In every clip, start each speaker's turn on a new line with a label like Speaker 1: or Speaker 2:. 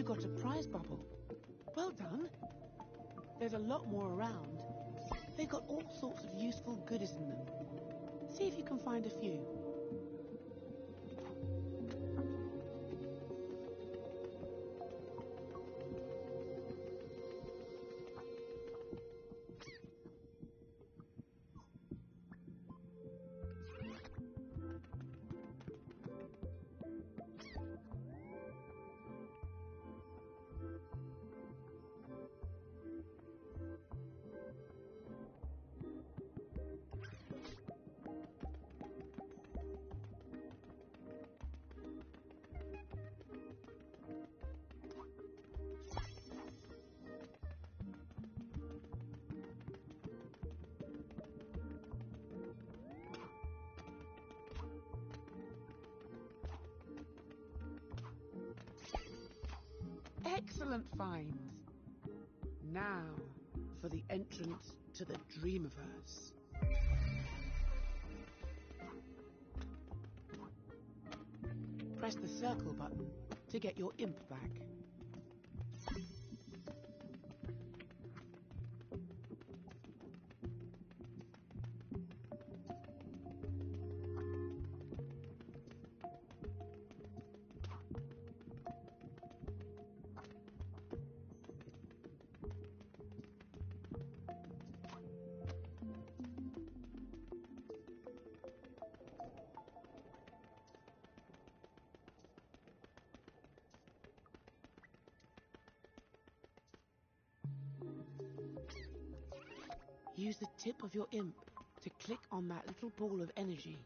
Speaker 1: got a prize bubble. Well done. There's a lot more around. They've got all sorts of useful goodies in them. See if you can find a few. Excellent finds. Now for the entrance to the Dreamiverse. Press the circle button to get your imp back. Use the tip of your imp to click on that little ball of energy.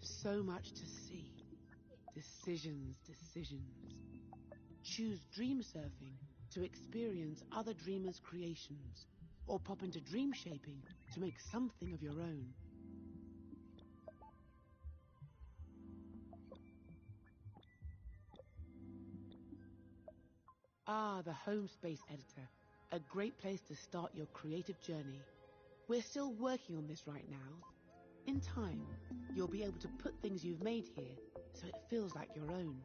Speaker 1: So much to see. Decisions, decisions. Choose dream surfing to experience other dreamers' creations, or pop into dream shaping to make something of your own. Ah, the Home Space Editor. A great place to start your creative journey. We're still working on this right now. In time, you'll be able to put things you've made here so it feels like your own.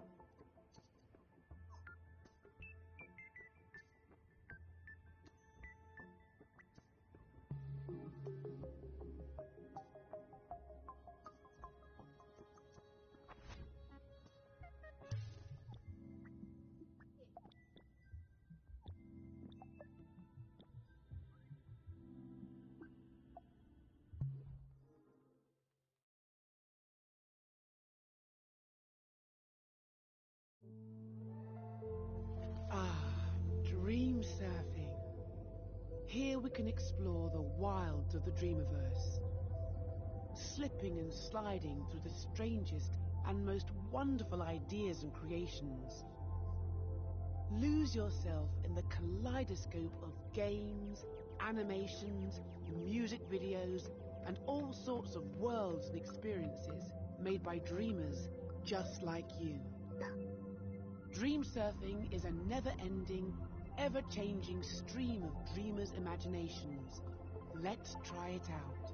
Speaker 1: we can explore the wilds of the Dreamiverse, slipping and sliding through the strangest and most wonderful ideas and creations. Lose yourself in the kaleidoscope of games, animations, music videos, and all sorts of worlds and experiences made by dreamers just like you. Dream surfing is a never-ending, ever-changing stream of dreamers' imaginations. Let's try it out.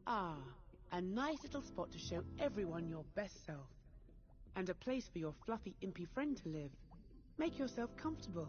Speaker 1: Ah, a nice little spot to show everyone your best self. And a place for your fluffy, impy friend to live. Make yourself comfortable.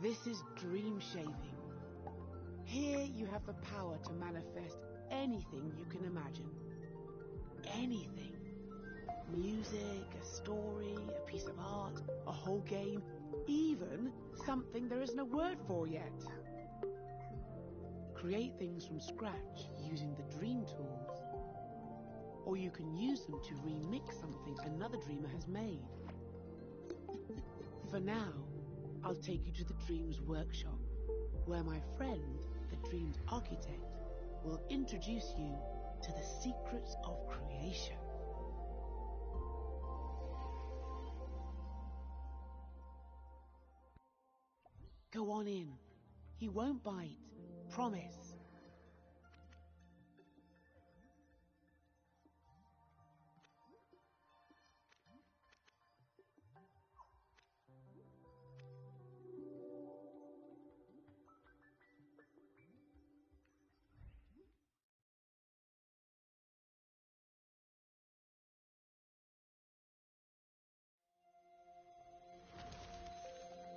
Speaker 1: This is dream shaping. Here you have the power to manifest anything you can imagine. Anything. Music, a story, a piece of art, a whole game, even something there isn't a word for yet. Create things from scratch using the dream tools. Or you can use them to remix something another dreamer has made. For now, I'll take you to the Dreams Workshop, where my friend, the Dreams Architect, will introduce you to the secrets of creation. Go on in. He won't bite. Promise.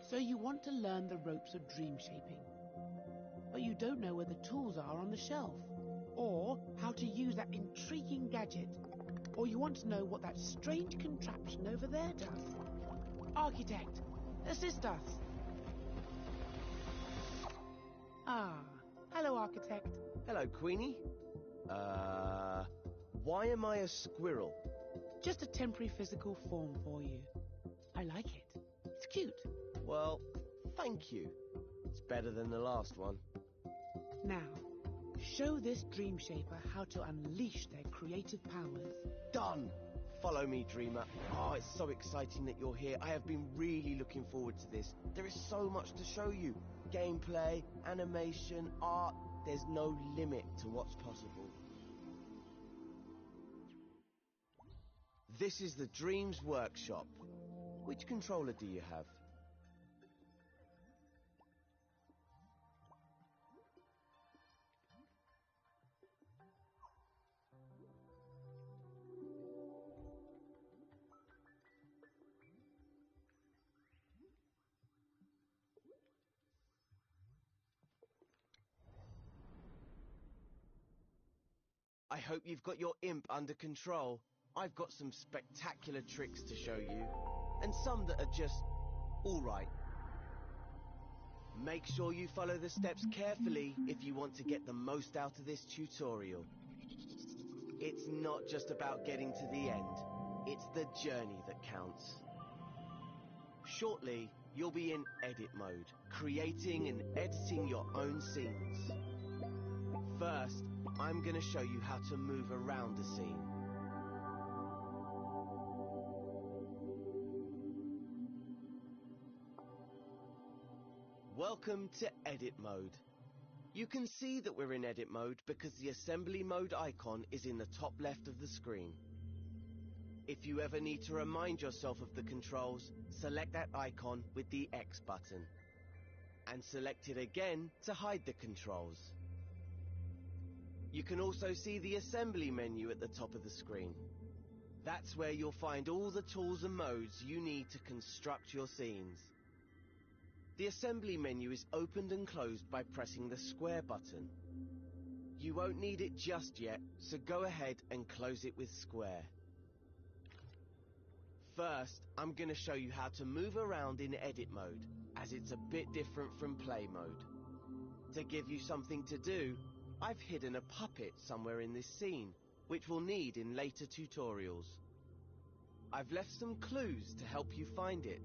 Speaker 1: So you want to learn the ropes of dream shaping, but you don't know where the tools are on the shelf, or how to use that intriguing gadget, or you want to know what that strange contraption over there does. Architect, assist us. Ah, hello, Architect.
Speaker 2: Hello, Queenie. Why am I a squirrel?
Speaker 1: Just a temporary physical form for you. I like it. It's cute.
Speaker 2: Well, thank you. It's better than the last one.
Speaker 1: Now, show this dream shaper how to unleash their creative powers.
Speaker 2: Done! Follow me, Dreamer. Oh, it's so exciting that you're here. I have been really looking forward to this. There is so much to show you. Gameplay, animation, art. There's no limit to what's possible. This is the Dreams Workshop. Which controller do you have? I hope you've got your imp under control. I've got some spectacular tricks to show you, and some that are just alright. Make sure you follow the steps carefully if you want to get the most out of this tutorial. It's not just about getting to the end, it's the journey that counts. Shortly, you'll be in edit mode, creating and editing your own scenes. First, I'm going to show you how to move around a scene. Welcome to edit mode. You can see that we're in edit mode because the assembly mode icon is in the top left of the screen. If you ever need to remind yourself of the controls, select that icon with the X button. And select it again to hide the controls. You can also see the assembly menu at the top of the screen. That's where you'll find all the tools and modes you need to construct your scenes. The assembly menu is opened and closed by pressing the square button. You won't need it just yet, so go ahead and close it with square. First, I'm going to show you how to move around in edit mode, as it's a bit different from play mode. To give you something to do, I've hidden a puppet somewhere in this scene, which we'll need in later tutorials. I've left some clues to help you find it.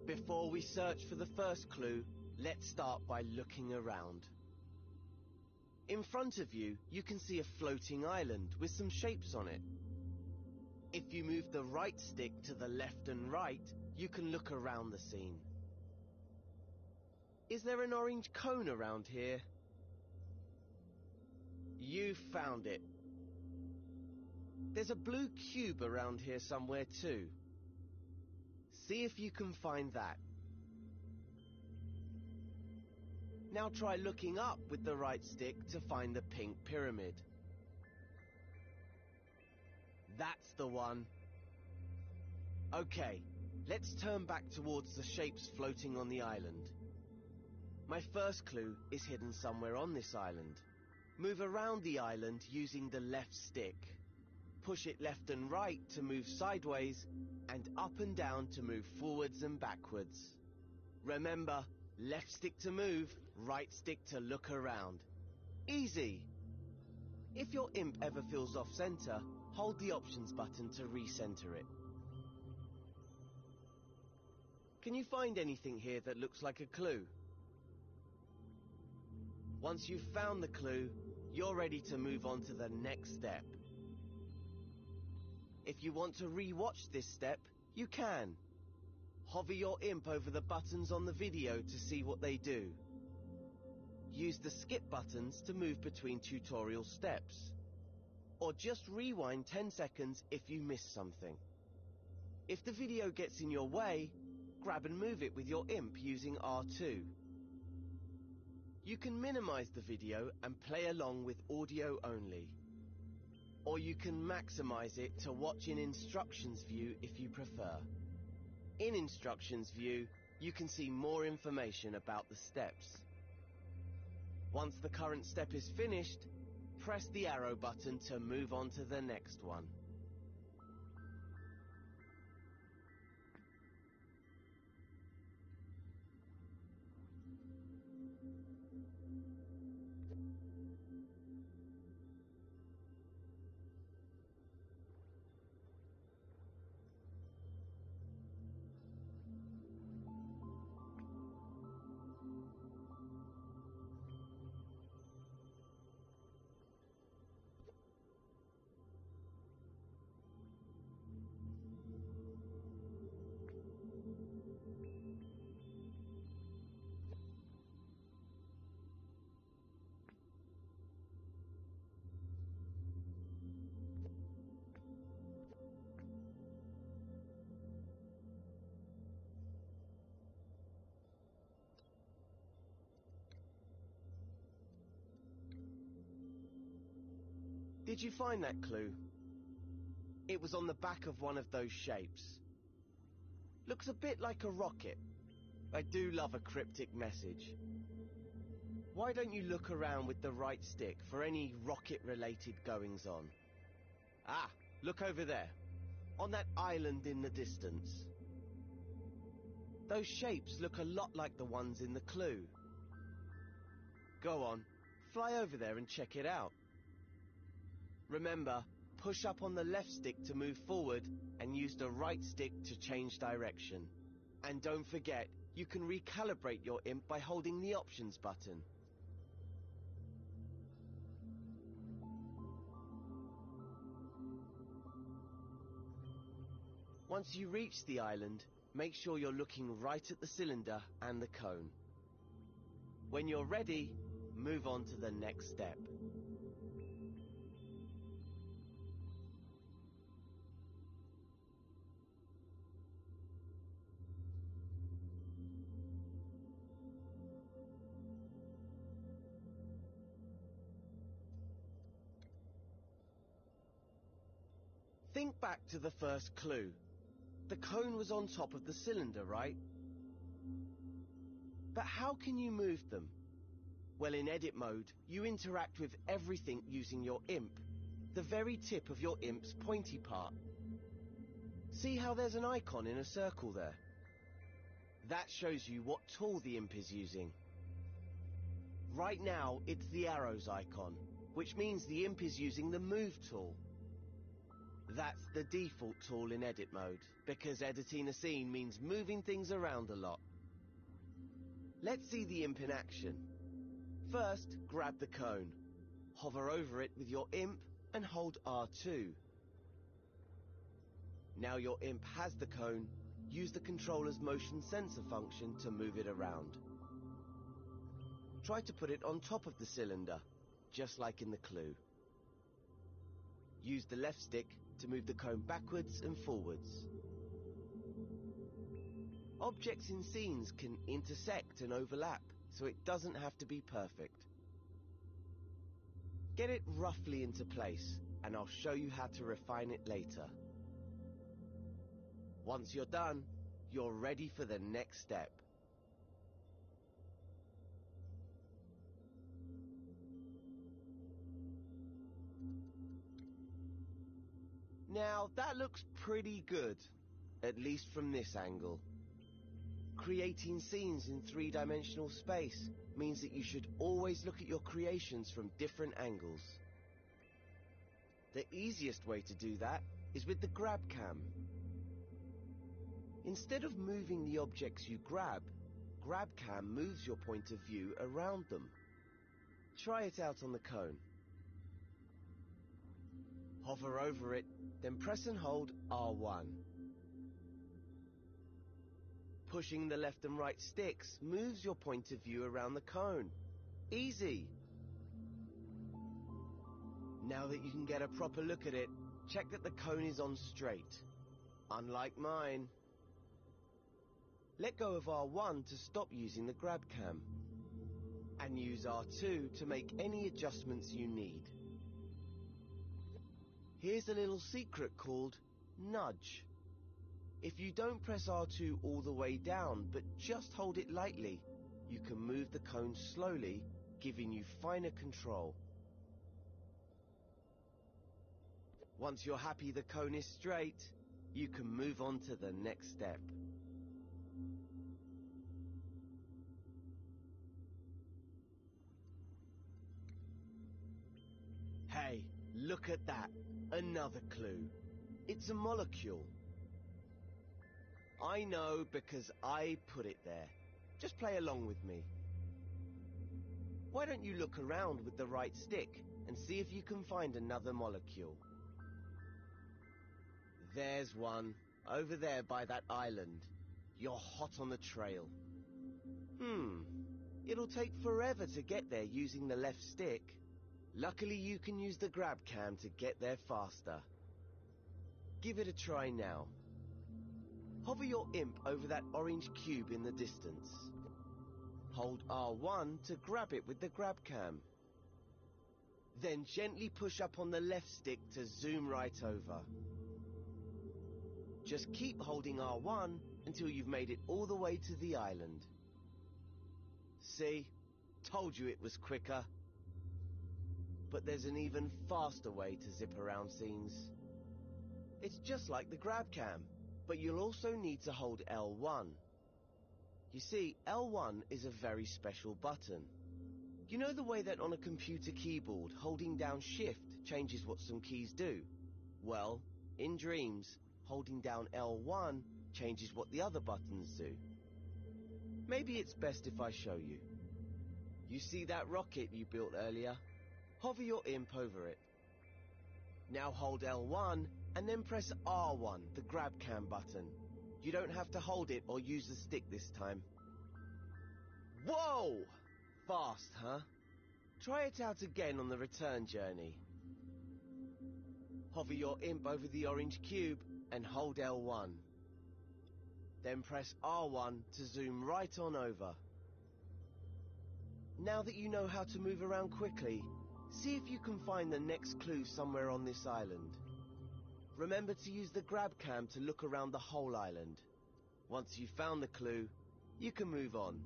Speaker 2: Before we search for the first clue, let's start by looking around. In front of you, you can see a floating island with some shapes on it. If you move the right stick to the left and right, you can look around the scene. Is there an orange cone around here? You found it. There's a blue cube around here somewhere too. See if you can find that. Now try looking up with the right stick to find the pink pyramid. That's the one. Okay, let's turn back towards the shapes floating on the island. My first clue is hidden somewhere on this island. Move around the island using the left stick. Push it left and right to move sideways, and up and down to move forwards and backwards. Remember, left stick to move, right stick to look around. Easy! If your imp ever feels off center, hold the options button to recenter it. Can you find anything here that looks like a clue? Once you've found the clue, you're ready to move on to the next step. If you want to re-watch this step, you can. Hover your imp over the buttons on the video to see what they do. Use the skip buttons to move between tutorial steps. Or just rewind 10 seconds if you miss something. If the video gets in your way, grab and move it with your imp using R2. You can minimize the video and play along with audio only. Or you can maximize it to watch in instructions view if you prefer. In instructions view, you can see more information about the steps. Once the current step is finished, press the arrow button to move on to the next one. Did you find that clue? It was on the back of one of those shapes. Looks a bit like a rocket. I do love a cryptic message. Why don't you look around with the right stick for any rocket-related goings-on? Ah, look over there, on that island in the distance. Those shapes look a lot like the ones in the clue. Go on, fly over there and check it out. Remember, push up on the left stick to move forward and use the right stick to change direction. And don't forget, you can recalibrate your imp by holding the options button. Once you reach the island, make sure you're looking right at the cylinder and the cone. When you're ready, move on to the next step. Think back to the first clue. The cone was on top of the cylinder, right? But how can you move them? Well, in edit mode, you interact with everything using your imp, the very tip of your imp's pointy part. See how there's an icon in a circle there? That shows you what tool the imp is using. Right now, it's the arrows icon, which means the imp is using the move tool. That's the default tool in edit mode, because editing a scene means moving things around a lot. Let's see the imp in action. First, grab the cone. Hover over it with your imp and hold R2. Now your imp has the cone, use the controller's motion sensor function to move it around. Try to put it on top of the cylinder, just like in the clue. Use the left stick to move the cone backwards and forwards. Objects in scenes can intersect and overlap, so it doesn't have to be perfect. Get it roughly into place, and I'll show you how to refine it later. Once you're done, you're ready for the next step. Now, that looks pretty good, at least from this angle. Creating scenes in three-dimensional space means that you should always look at your creations from different angles. The easiest way to do that is with the grab cam. Instead of moving the objects you grab, grab cam moves your point of view around them. Try it out on the cone. Hover over it, then press and hold R1. Pushing the left and right sticks moves your point of view around the cone. Easy! Now that you can get a proper look at it, check that the cone is on straight. Unlike mine. Let go of R1 to stop using the grab cam. And use R2 to make any adjustments you need. Here's a little secret called nudge. If you don't press R2 all the way down, but just hold it lightly, you can move the cone slowly, giving you finer control. Once you're happy the cone is straight, you can move on to the next step. Hey, look at that. Another clue. It's a molecule. I know because I put it there. Just play along with me. Why don't you look around with the right stick and see if you can find another molecule? There's one, over there by that island. You're hot on the trail. It'll take forever to get there using the left stick. Luckily you can use the grab cam to get there faster. Give it a try now. Hover your imp over that orange cube in the distance. Hold R1 to grab it with the grab cam. Then gently push up on the left stick to zoom right over. Just keep holding R1 until you've made it all the way to the island. See? Told you it was quicker. But there's an even faster way to zip around scenes. It's just like the grab cam, but you'll also need to hold L1. You see, L1 is a very special button. You know the way that on a computer keyboard, holding down Shift changes what some keys do? Well, in Dreams, holding down L1 changes what the other buttons do. Maybe it's best if I show you. You see that rocket you built earlier? Hover your imp over it. Now hold L1 and then press R1, the grab cam button. You don't have to hold it or use the stick this time. Whoa! Fast, huh? Try it out again on the return journey. Hover your imp over the orange cube and hold L1. Then press R1 to zoom right on over. Now that you know how to move around quickly, see if you can find the next clue somewhere on this island. Remember to use the grab cam to look around the whole island. Once you've found the clue, you can move on.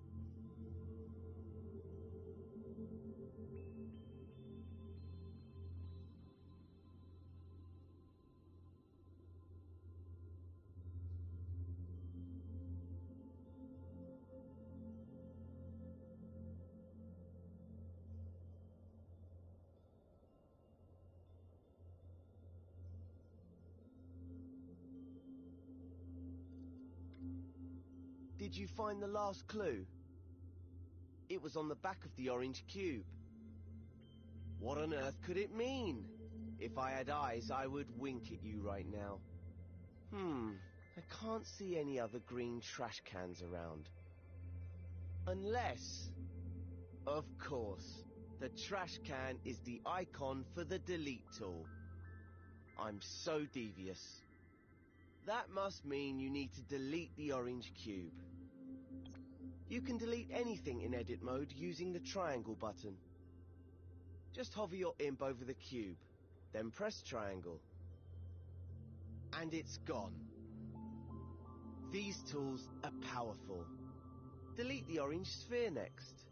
Speaker 2: Did you find the last clue? It was on the back of the orange cube. What on earth could it mean? If I had eyes, I would wink at you right now. I can't see any other green trash cans around. Unless, of course, the trash can is the icon for the delete tool. I'm so devious. That must mean you need to delete the orange cube. You can delete anything in edit mode using the triangle button. Just hover your imp over the cube, then press triangle. And it's gone. These tools are powerful. Delete the orange sphere next.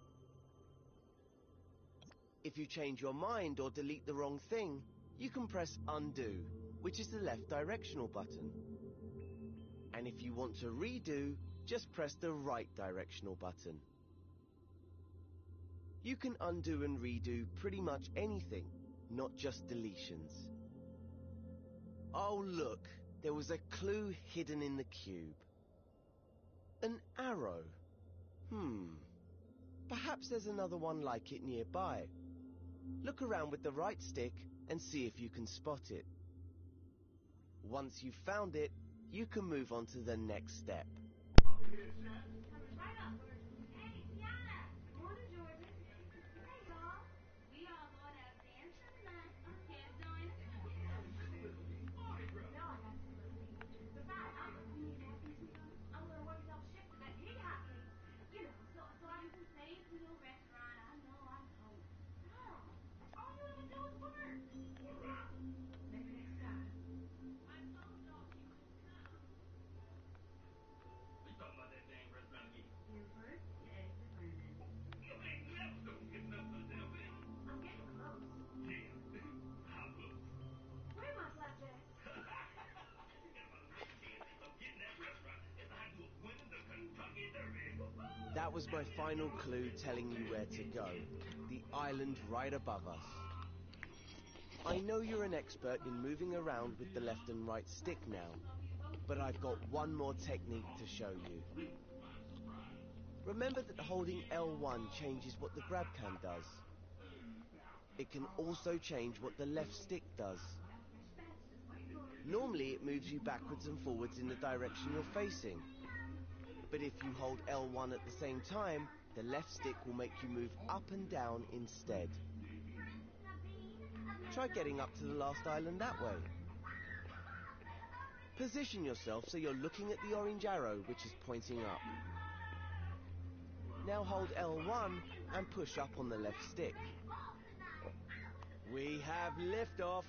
Speaker 2: If you change your mind or delete the wrong thing, you can press undo, which is the left directional button. And if you want to redo, just press the right directional button. You can undo and redo pretty much anything, not just deletions. Oh look, there was a clue hidden in the cube. An arrow. Perhaps there's another one like it nearby. Look around with the right stick and see if you can spot it. Once you've found it, you can move on to the next step. That was my final clue telling you where to go. The island right above us. I know you're an expert in moving around with the left and right stick now, but I've got one more technique to show you. Remember that holding L1 changes what the grab cam does. It can also change what the left stick does. Normally it moves you backwards and forwards in the direction you're facing. But if you hold L1 at the same time, the left stick will make you move up and down instead. Try getting up to the last island that way. Position yourself so you're looking at the orange arrow which is pointing up. Now hold L1 and push up on the left stick. We have liftoff.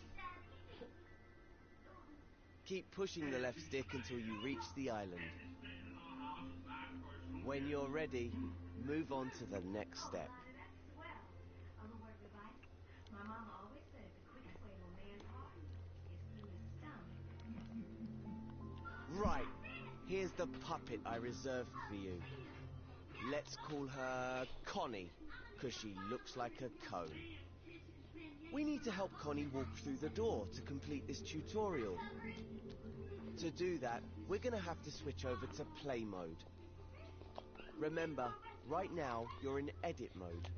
Speaker 2: Keep pushing the left stick until you reach the island. When you're ready, move on to the next step. Right, here's the puppet I reserved for you. Let's call her Connie, because she looks like a cone. We need to help Connie walk through the door to complete this tutorial. To do that, we're going to have to switch over to play mode. Remember, right now you're in edit mode.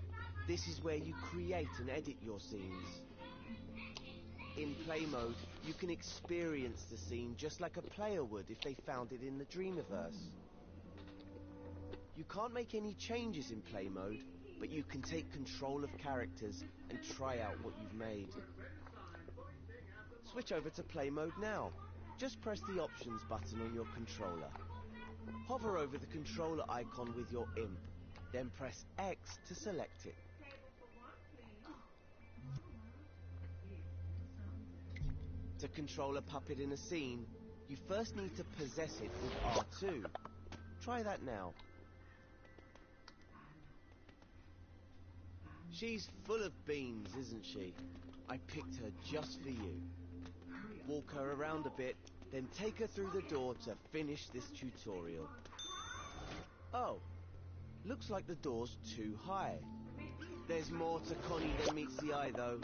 Speaker 2: This is where you create and edit your scenes. In play mode, you can experience the scene just like a player would if they found it in the Dreamiverse. You can't make any changes in play mode, but you can take control of characters and try out what you've made. Switch over to play mode now. Just press the options button on your controller. Hover over the controller icon with your imp, then press X to select it. To control a puppet in a scene, you first need to possess it with R2. Try that now. She's full of beans, isn't she? I picked her just for you. Walk her around a bit, then take her through the door to finish this tutorial. Oh, looks like the door's too high. There's more to Connie than meets the eye though.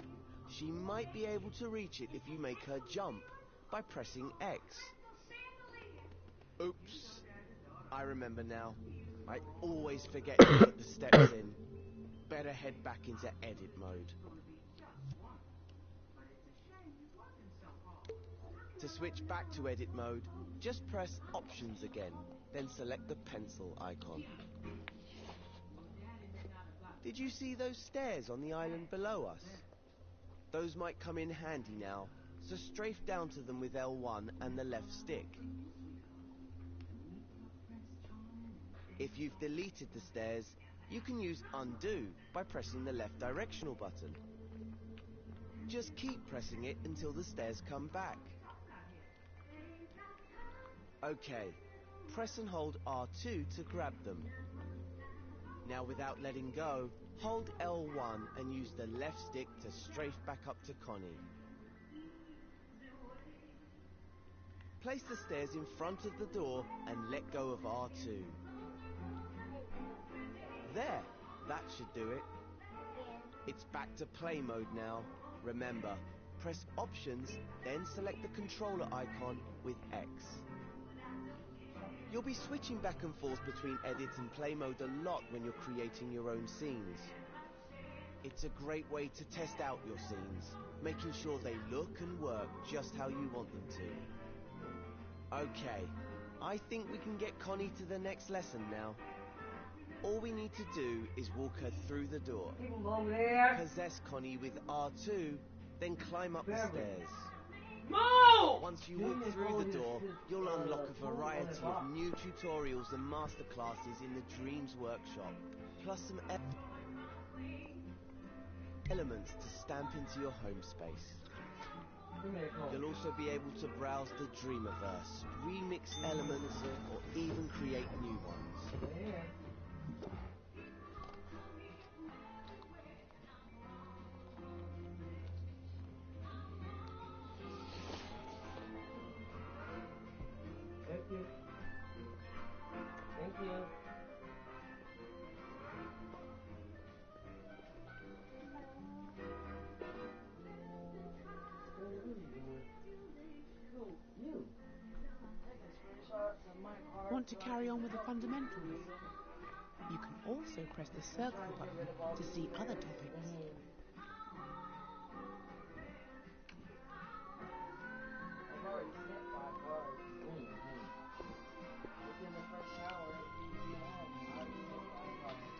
Speaker 2: She might be able to reach it if you make her jump by pressing X. Oops, I remember now. I always forget to put the steps in. Better head back into edit mode. To switch back to edit mode, just press options again, then select the pencil icon. Did you see those stairs on the island below us? Those might come in handy now, so strafe down to them with L1 and the left stick. If you've deleted the stairs, you can use undo by pressing the left directional button. Just keep pressing it until the stairs come back. Okay, press and hold R2 to grab them. Now without letting go, hold L1 and use the left stick to strafe back up to Connie. Place the stairs in front of the door and let go of R2. There, that should do it. It's back to play mode now. Remember, press options, then select the controller icon with X. You'll be switching back and forth between edit and play mode a lot when you're creating your own scenes. It's a great way to test out your scenes, making sure they look and work just how you want them to. Okay, I think we can get Connie to the next lesson now. All we need to do is walk her through the door. Possess Connie with R2, then climb up the stairs. Once you walk through the door, you'll unlock a variety of new tutorials and masterclasses in the Dreams Workshop, plus some elements to stamp into your home space. You'll also be able to browse the Dreamiverse, remix elements, or even create new ones.
Speaker 3: Thank you. Thank you.
Speaker 1: Want to carry on with the fundamentals? You can also press the circle button to see other topics.
Speaker 3: I've already spent 5 cards. Within the first tower, I already spent 5 cards.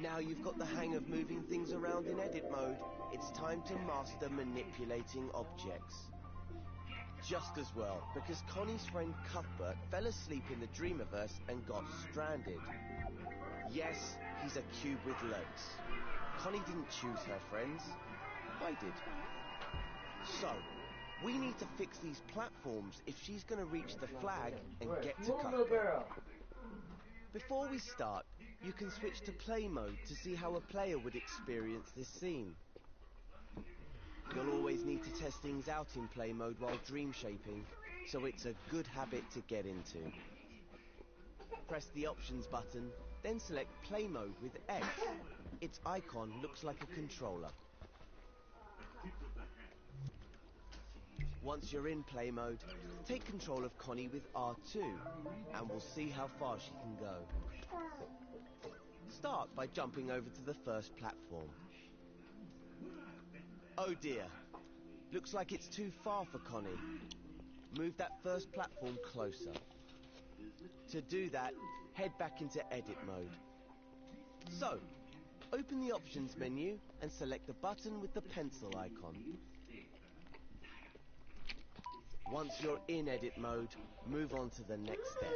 Speaker 2: Now you've got the hang of moving things around in edit mode, it's time to master manipulating objects. Just as well, because Connie's friend Cuthbert fell asleep in the Dreamiverse and got stranded. Yes, he's a cube with legs. Connie didn't choose her friends. I did. So, we need to fix these platforms if she's going to reach the flag and get to Cuthbert. Before we start, you can switch to play mode to see how a player would experience this scene. You'll always need to test things out in play mode while dream shaping, so it's a good habit to get into. Press the options button, then select play mode with X. Its icon looks like a controller. Once you're in play mode, take control of Connie with R2, and we'll see how far she can go. Start by jumping over to the first platform. Oh dear, looks like it's too far for Connie. Move that first platform closer. To do that, head back into edit mode. So, open the options menu and select the button with the pencil icon. Once you're in edit mode, move on to the next step.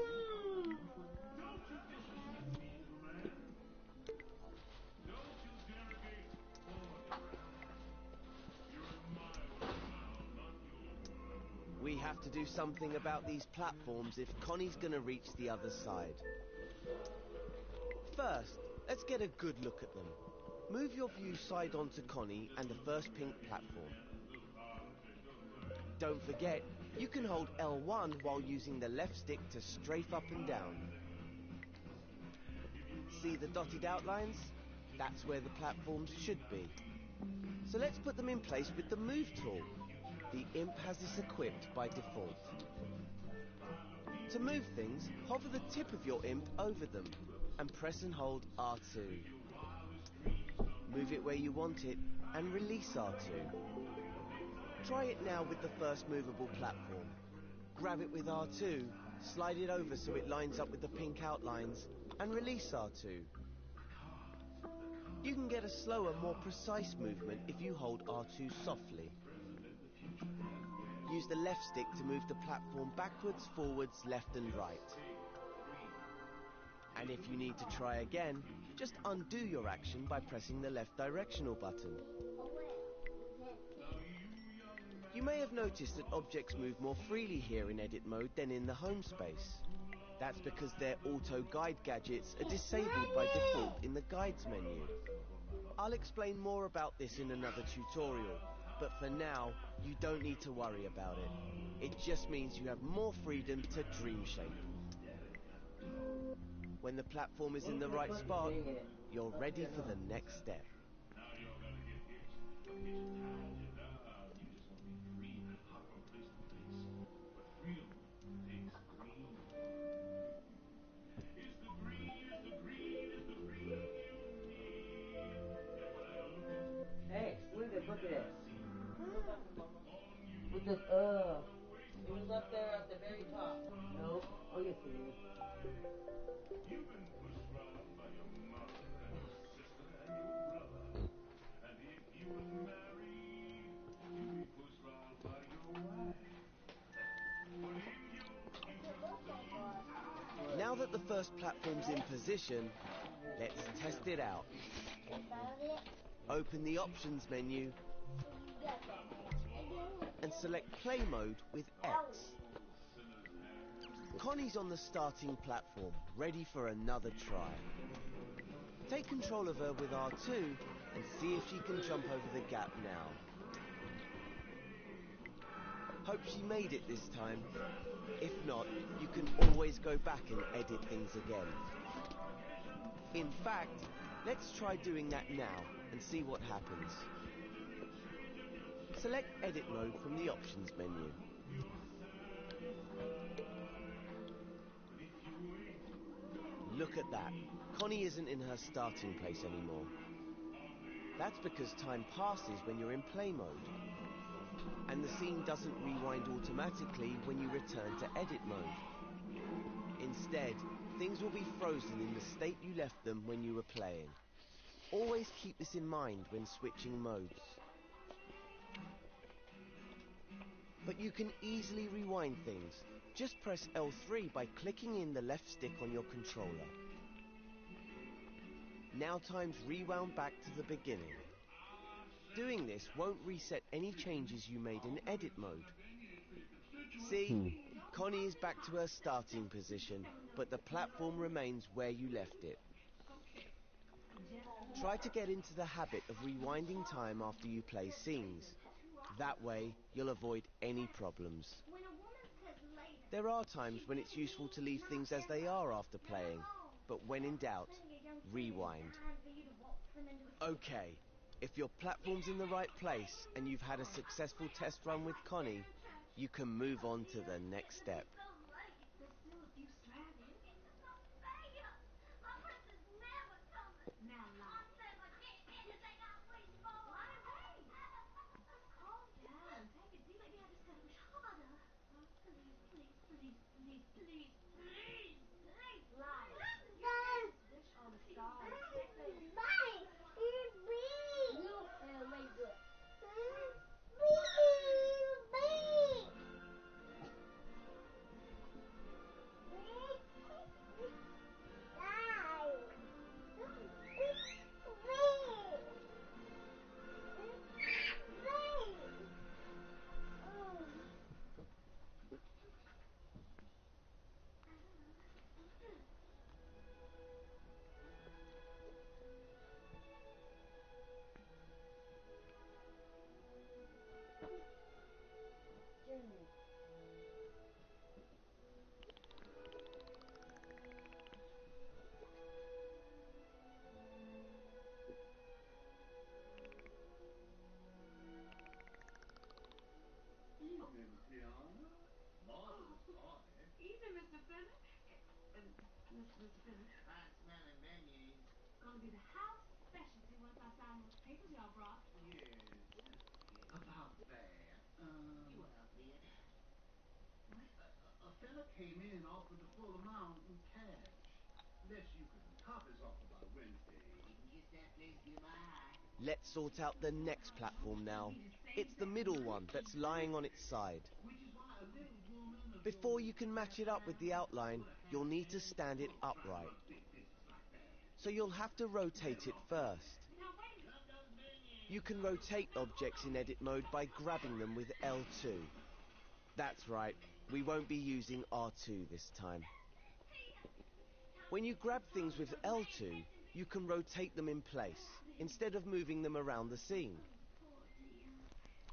Speaker 2: We have to do something about these platforms if Connie's going to reach the other side. First, let's get a good look at them. Move your view side on to Connie and the first pink platform. Don't forget, you can hold L1 while using the left stick to strafe up and down. See the dotted outlines? That's where the platforms should be. So let's put them in place with the Move tool. The imp has this equipped by default. To move things, hover the tip of your imp over them and press and hold R2. Move it where you want it and release R2. Try it now with the first movable platform. Grab it with R2, slide it over so it lines up with the pink outlines, and release R2. You can get a slower, more precise movement if you hold R2 softly. Use the left stick to move the platform backwards, forwards, left and right. And if you need to try again, just undo your action by pressing the left directional button. You may have noticed that objects move more freely here in edit mode than in the home space. That's because their auto guide gadgets are disabled by default in the guides menu. I'll explain more about this in another tutorial, but for now, you don't need to worry about it. It just means you have more freedom to dream shape. When the platform is in the right spot, you're ready for the next step.
Speaker 3: Hey, where did they put this? Put this, it was up there at the very top. No? Oh, yes, it is.
Speaker 2: Now that the first platform's in position, let's test it out. Open the options menu and select play mode with X. Connie's on the starting platform, ready for another try. Take control of her with R2 and see if she can jump over the gap now. Hope she made it this time. If not, you can always go back and edit things again. In fact, let's try doing that now and see what happens. Select edit mode from the options menu. Look at that. Connie isn't in her starting place anymore. That's because time passes when you're in play mode. And the scene doesn't rewind automatically when you return to edit mode. Instead, things will be frozen in the state you left them when you were playing. Always keep this in mind when switching modes. But you can easily rewind things. Just press L3 by clicking in the left stick on your controller. Now time's rewound back to the beginning. Doing this won't reset any changes you made in edit mode. See, Connie is back to her starting position, but the platform remains where you left it. Try to get into the habit of rewinding time after you play scenes. That way, you'll avoid any problems. There are times when it's useful to leave things as they are after playing, but when in doubt, rewind. Okay, if your platform's in the right place and you've had a successful test run with Connie, you can move on to the next step.
Speaker 4: Evening, Mr. Finner. Mr. Finner. Fine smelling menus. Gonna be the house specialty once I sign those papers y'all brought. Yes. About that. You outbid. A fella came in and offered the full amount in cash. Less you can top us off about Wednesday. You can kiss that place goodbye.
Speaker 2: Let's sort out the next platform now. It's the middle one that's lying on its side. Before you can match it up with the outline, you'll need to stand it upright. So you'll have to rotate it first. You can rotate objects in edit mode by grabbing them with L2. That's right, we won't be using R2 this time. When you grab things with L2, you can rotate them in place, instead of moving them around the scene.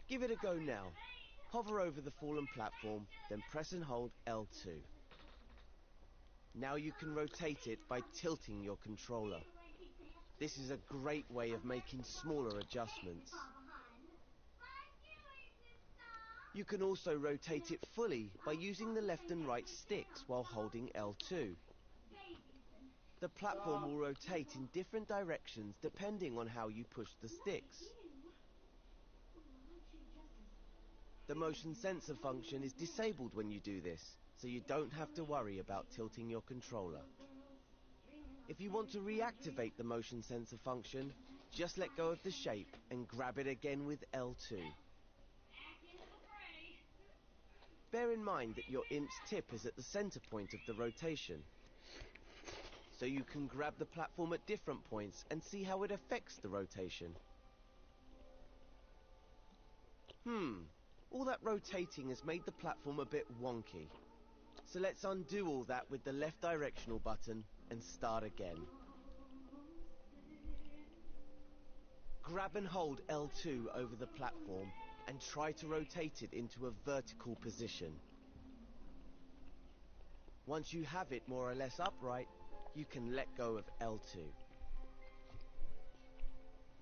Speaker 2: Give it a go now. Hover over the fallen platform, then press and hold L2. Now you can rotate it by tilting your controller. This is a great way of making smaller adjustments. You can also rotate it fully by using the left and right sticks while holding L2. The platform will rotate in different directions depending on how you push the sticks. The motion sensor function is disabled when you do this, so you don't have to worry about tilting your controller. If you want to reactivate the motion sensor function, just let go of the shape and grab it again with L2. Bear in mind that your imp's tip is at the center point of the rotation, so you can grab the platform at different points and see how it affects the rotation. All that rotating has made the platform a bit wonky. So let's undo all that with the left directional button and start again. Grab and hold L2 over the platform and try to rotate it into a vertical position. Once you have it more or less upright, you can let go of L2.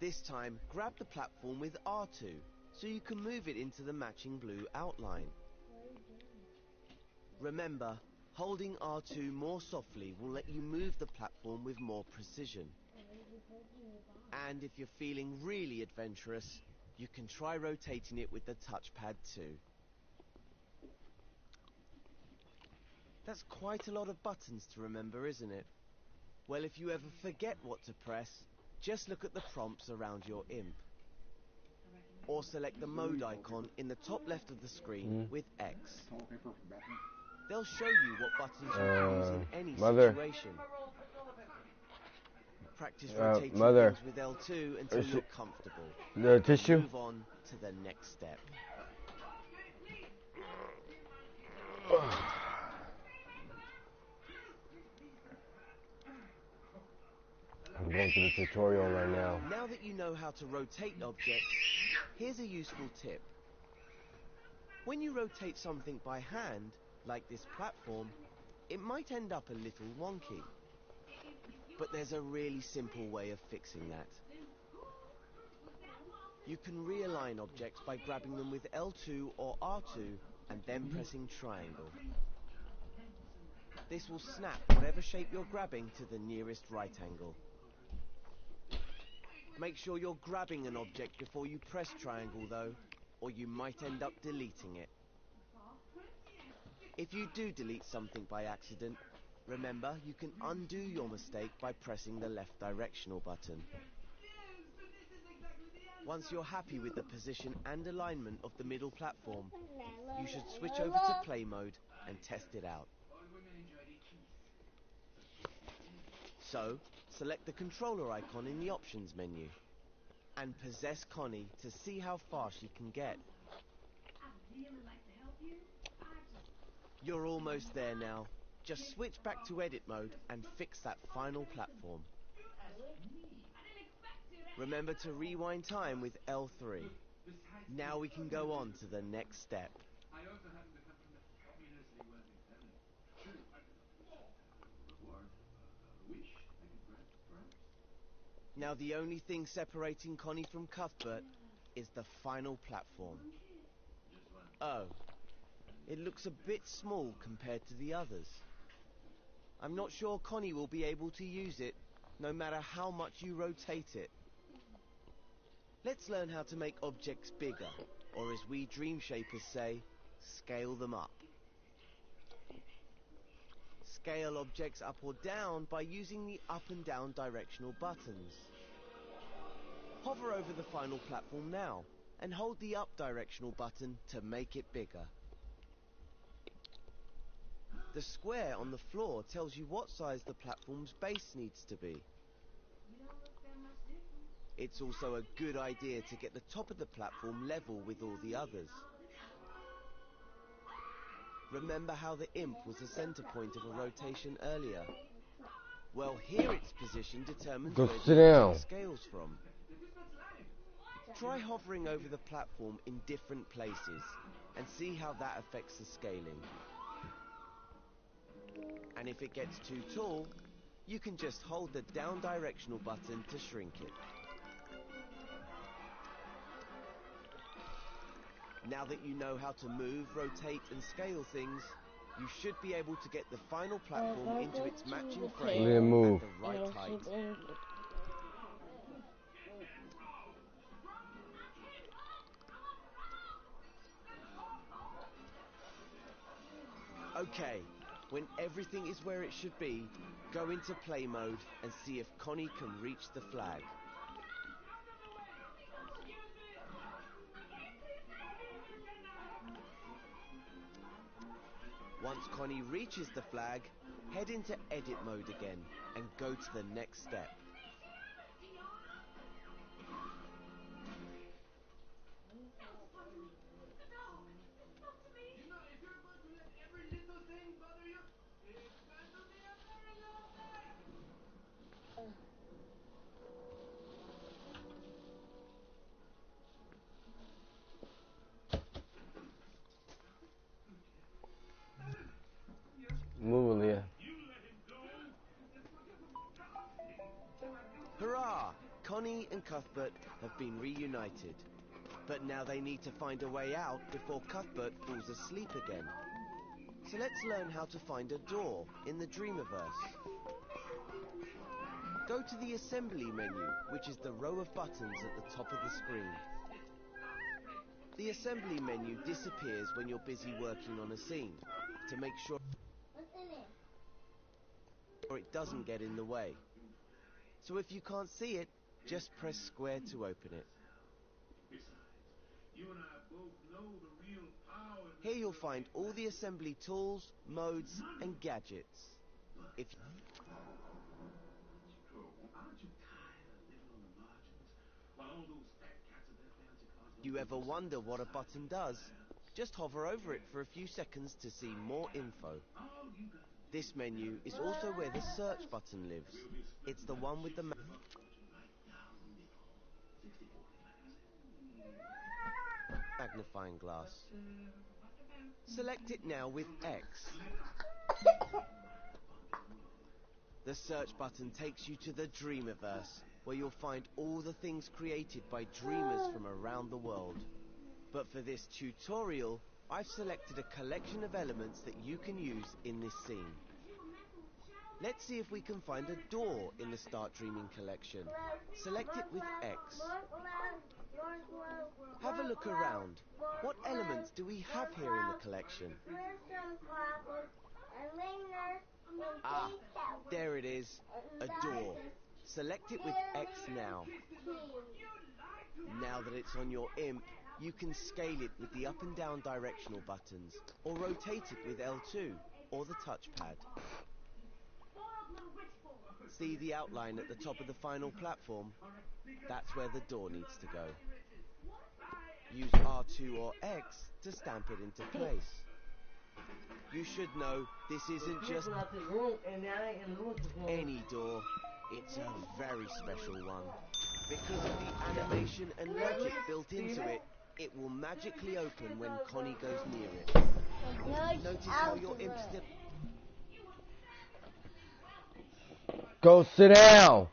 Speaker 2: This time, grab the platform with R2, so you can move it into the matching blue outline. Remember, holding R2 more softly will let you move the platform with more precision. And if you're feeling really adventurous, you can try rotating it with the touchpad too. That's quite a lot of buttons to remember, isn't it? Well, if you ever forget what to press, Just look at the prompts around your imp. Or select the mode icon in the top left of the screen with X. They'll show you what buttons you can use in any situation. Practice rotating things with L2 until you're comfortable.
Speaker 5: The tissue?
Speaker 2: Move on to the next step.
Speaker 5: I'm going through the tutorial right now.
Speaker 2: Now that you know how to rotate objects, here's a useful tip. When you rotate something by hand, like this platform, it might end up a little wonky. But there's a really simple way of fixing that. You can realign objects by grabbing them with L2 or R2 and then pressing triangle. This will snap whatever shape you're grabbing to the nearest right angle. Make sure you're grabbing an object before you press triangle though, or you might end up deleting it. If you do delete something by accident, remember you can undo your mistake by pressing the left directional button. Once you're happy with the position and alignment of the middle platform, you should switch over to play mode and test it out. So, select the controller icon in the options menu and possess Connie to see how far she can get. You're almost there now. Just switch back to edit mode and fix that final platform. Remember to rewind time with L3. Now we can go on to the next step.
Speaker 6: I also happen to come from the fabulously wealthy family. True, I could offer you some kind of reward. A wish I could grant, perhaps?
Speaker 2: Now the only thing separating Connie from Cuthbert is the final platform.
Speaker 6: Just one.
Speaker 2: Oh, it looks a bit small compared to the others. I'm not sure Connie will be able to use it, no matter how much you rotate it. Let's learn how to make objects bigger, or as we dream shapers say, scale them up. Scale objects up or down by using the up and down directional buttons. Hover over the final platform now, and hold the up directional button to make it bigger. The square on the floor tells you what size the platform's base needs to be. It's also a good idea to get the top of the platform level with all the others. Remember how the imp was the center point of a rotation earlier? Well, here its position determines where the object scales from. Try hovering over the platform in different places and see how that affects the scaling. And if it gets too tall, you can just hold the down directional button to shrink it. Now that you know how to move, rotate and scale things, you should be able to get the final platform into its matching frame at the right height. Okay, when everything is where it should be, go into play mode and see if Connie can reach the flag. Once Connie reaches the flag, head into edit mode again and go to the next step.
Speaker 6: You know, if you're about to let every little thing bother you, it's going to be a very long night.
Speaker 5: Move, Leah.
Speaker 2: Hurrah! Connie and Cuthbert have been reunited. But now they need to find a way out before Cuthbert falls asleep again. So let's learn how to find a door in the Dreamiverse. Go to the assembly menu, which is the row of buttons at the top of the screen. The assembly menu disappears when you're busy working on a scene, to make sure it doesn't get in the way. So if you can't see it, Just press square to open it.
Speaker 6: Besides, you and I both know the real power in
Speaker 2: Here
Speaker 6: this
Speaker 2: you'll
Speaker 6: little
Speaker 2: find all the assembly tools, modes, and gadgets. If
Speaker 6: Aren't you tired of living on the margins while all those fat cats and their fancy cars don't
Speaker 2: you
Speaker 6: do
Speaker 2: ever
Speaker 6: just
Speaker 2: wonder what a
Speaker 6: decide
Speaker 2: button
Speaker 6: for
Speaker 2: does,
Speaker 6: themselves?
Speaker 2: just hover over it for a few seconds to see more info.
Speaker 6: All you got to do
Speaker 2: This menu is also where the search button lives.
Speaker 6: will be splitting
Speaker 2: It's the one with the
Speaker 6: chips in my fortune right down the middle. 60-40, like I said.
Speaker 2: magnifying glass. Select it now with X. The search button takes you to the Dreamiverse, where you'll find all the things created by dreamers from around the world. But for this tutorial, I've selected a collection of elements that you can use in this scene. Let's see if we can find a door in the Start Dreaming collection. Select it with X. Have a look around. What elements do we have here in the collection? Ah, there it is. A door. Select it with X now. Now that it's on your imp, you can scale it with the up and down directional buttons, or rotate it with L2 or the touchpad. See the outline at the top of the final platform? That's where the door needs to go. Use R2 or X to stamp it into place. You should know this isn't just any door, it's a very special one. Because of the animation and logic built into it, it will magically open when Connie goes near it. Notice how your imp still...
Speaker 5: Go sit down.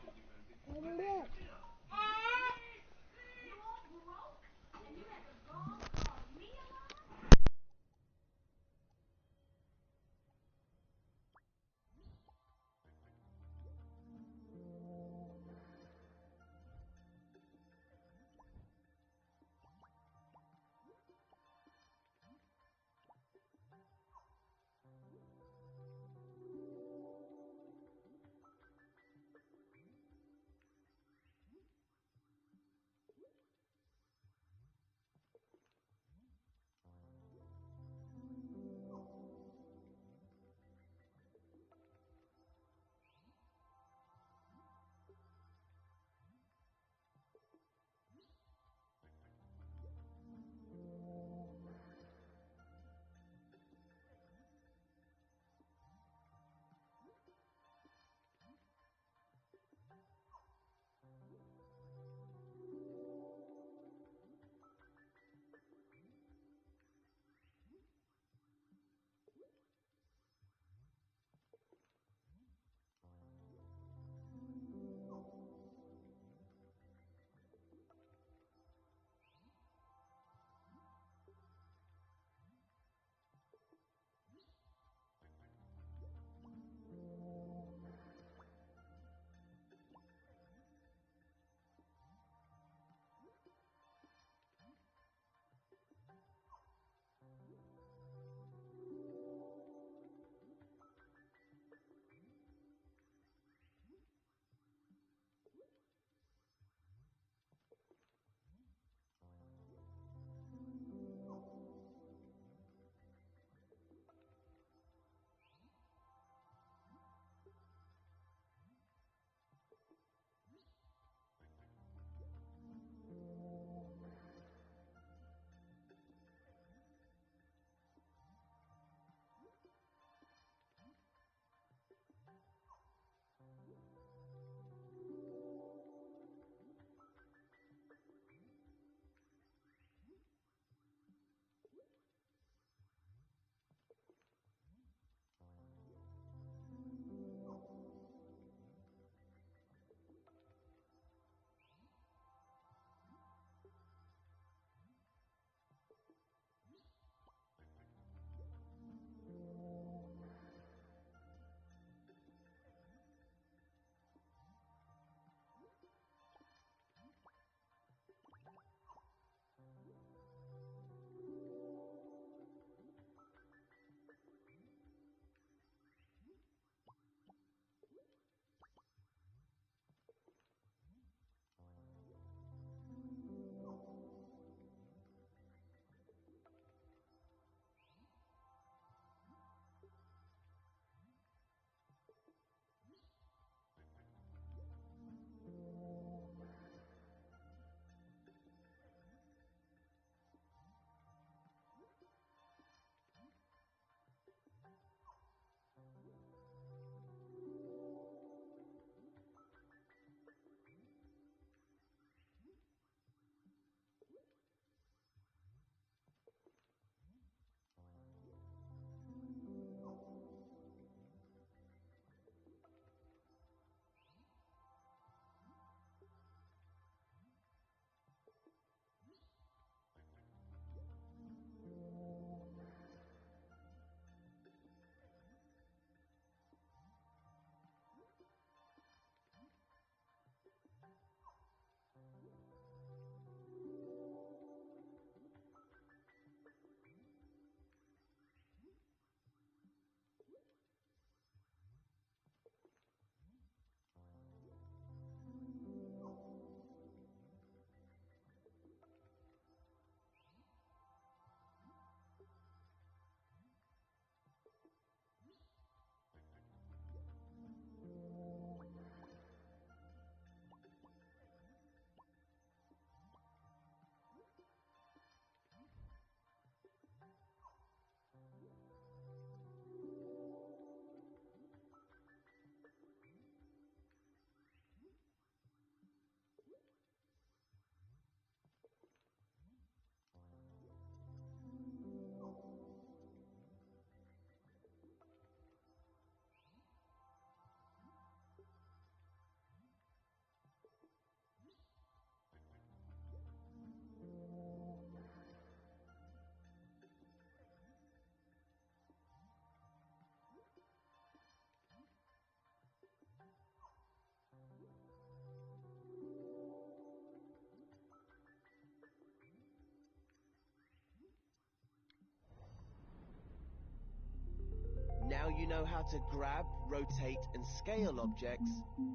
Speaker 2: know how to grab, rotate, and scale objects,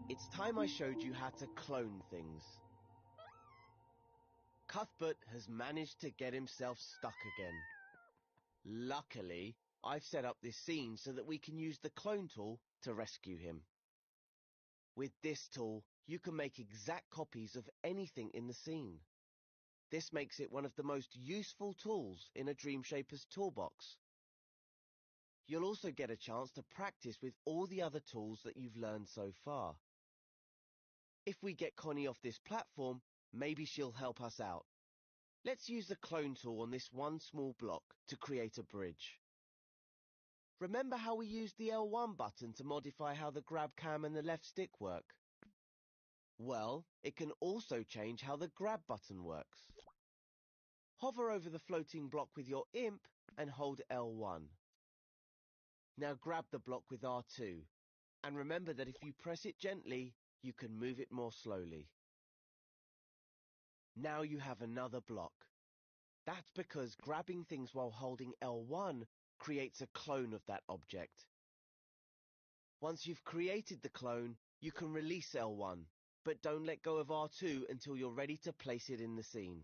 Speaker 2: it's time I showed you how to clone things. Cuthbert has managed to get himself stuck again. Luckily, I've set up this scene so that we can use the clone tool to rescue him. With this tool, you can make exact copies of anything in the scene. This makes it one of the most useful tools in a Dreamshaper's toolbox. You'll also get a chance to practice with all the other tools that you've learned so far. If we get Connie off this platform, maybe she'll help us out. Let's use the clone tool on this one small block to create a bridge. Remember how we used the L1 button to modify how the grab cam and the left stick work? Well, it can also change how the grab button works. Hover over the floating block with your imp and hold L1. Now grab the block with R2, and remember that if you press it gently, you can move it more slowly. Now you have another block. That's because grabbing things while holding L1 creates a clone of that object. Once you've created the clone, you can release L1, but don't let go of R2 until you're ready to place it in the scene.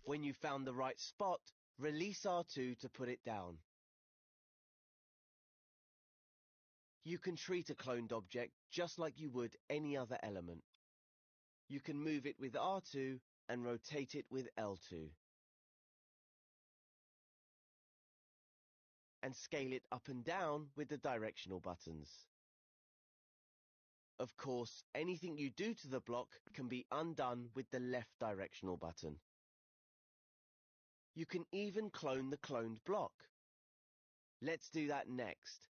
Speaker 2: When you've found the right spot, release R2 to put it down. You can treat a cloned object just like you would any other element. You can move it with R2 and rotate it with L2. And scale it up and down with the directional buttons. Of course, anything you do to the block can be undone with the left directional button. You can even clone the cloned block. Let's do that next.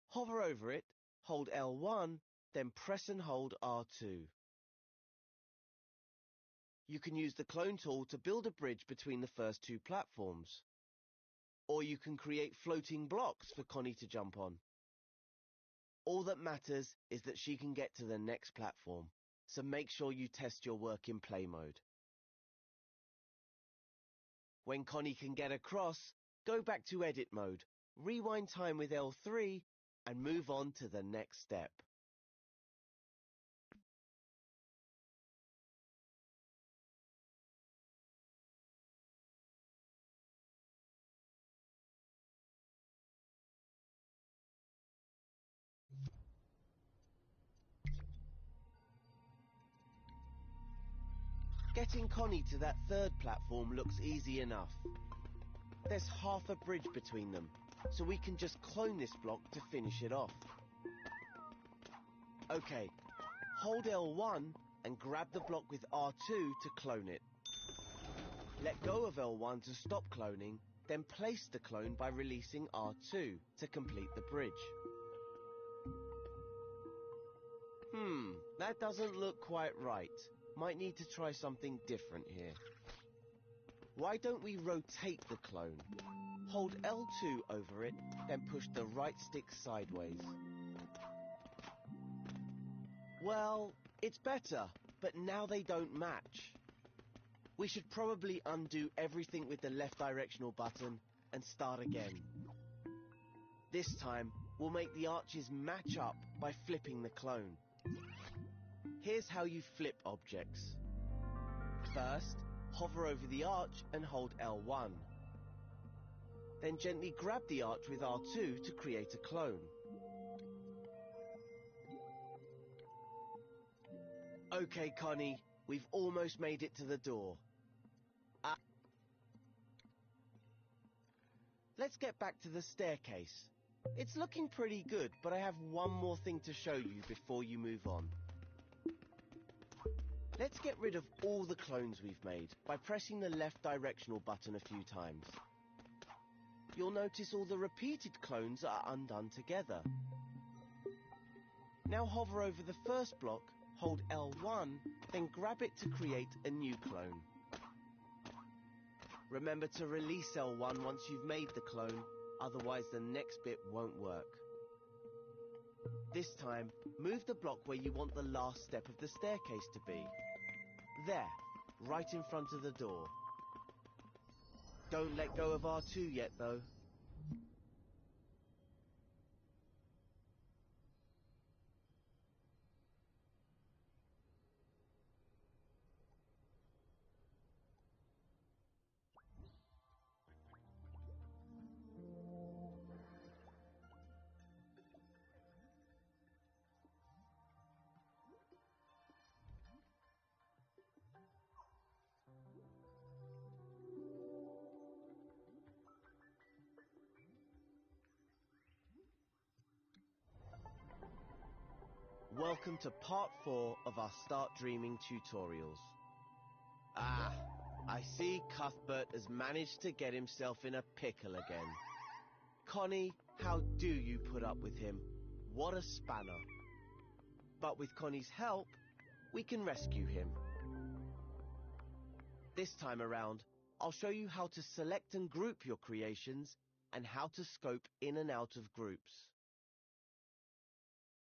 Speaker 2: Hover over it, hold L1, then press and hold R2. You can use the clone tool to build a bridge between the first two platforms. Or you can create floating blocks for Connie to jump on. All that matters is that she can get to the next platform, so make sure you test your work in play mode. When Connie can get across, go back to edit mode, rewind time with L3, and move on to the next step. Getting Connie to that third platform looks easy enough. There's half a bridge between them, so we can just clone this block to finish it off. Okay, hold L1 and grab the block with R2 to clone it. Let go of L1 to stop cloning, then place the clone by releasing R2 to complete the bridge. That doesn't look quite right. Might need to try something different here. Why don't we rotate the clone? Hold L2 over it, then push the right stick sideways. Well, it's better, but now they don't match. We should probably undo everything with the left directional button and start again. This time, we'll make the arches match up by flipping the clone. Here's how you flip objects. First, hover over the arch and hold L1. Then gently grab the arch with R2 to create a clone. Okay, Connie, we've almost made it to the door. Let's get back to the staircase. It's looking pretty good, but I have one more thing to show you before you move on. Let's get rid of all the clones we've made by pressing the left directional button a few times. You'll notice all the repeated clones are undone together. Now hover over the first block, hold L1, then grab it to create a new clone. Remember to release L1 once you've made the clone, otherwise the next bit won't work. This time, move the block where you want the last step of the staircase to be. There, right in front of the door. Don't let go of R2 yet, though. welcome to part 4 of our Start Dreaming tutorials. Ah, I see Cuthbert has managed to get himself in a pickle again. Connie, how do you put up with him? What a spanner. But with Connie's help, we can rescue him. This time around, I'll show you how to select and group your creations and how to scope in and out of groups.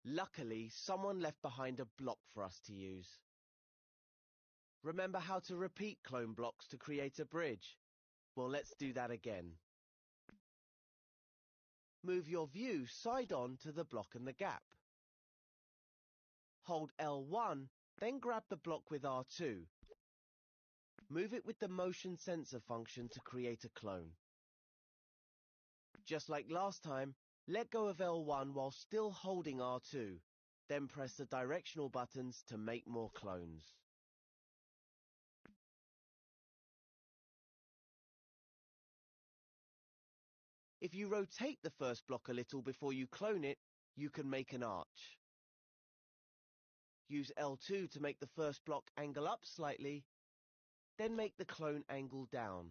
Speaker 2: Luckily, someone left behind a block for us to use. Remember how to repeat clone blocks to create a bridge? Well, let's do that again. Move your view side on to the block and the gap. Hold L1, then grab the block with R2. Move it with the motion sensor function to create a clone. Just like last time, let go of L1 while still holding R2, then press the directional buttons to make more clones. If you rotate the first block a little before you clone it, you can make an arch. Use L2 to make the first block angle up slightly, then make the clone angle down.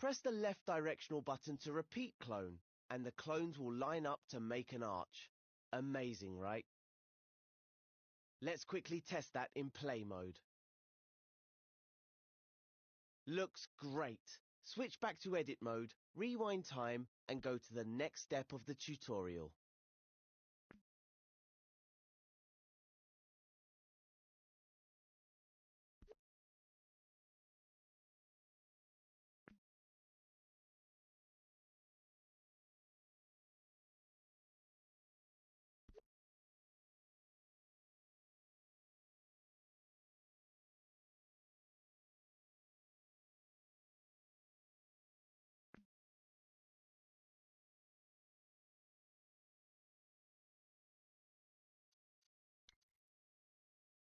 Speaker 2: Press the left directional button to repeat clone, and the clones will line up to make an arch. Amazing, right? Let's quickly test that in play mode. Looks great. Switch back to edit mode, rewind time, and go to the next step of the tutorial.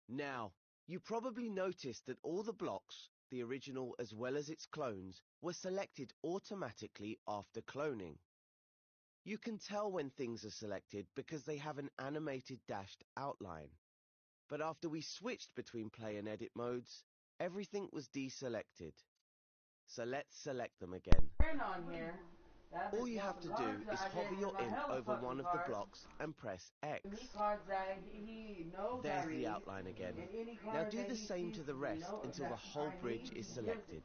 Speaker 2: Now, you probably noticed that all the blocks, the original as well as its clones, were selected automatically after cloning. You can tell when things are selected because they have an animated dashed outline. But after we switched between play and edit modes, everything was deselected. So let's select them again. All you have to do is hover your imp over one of the blocks and press X. There's the outline again. Now do the same to the rest until the whole bridge is selected.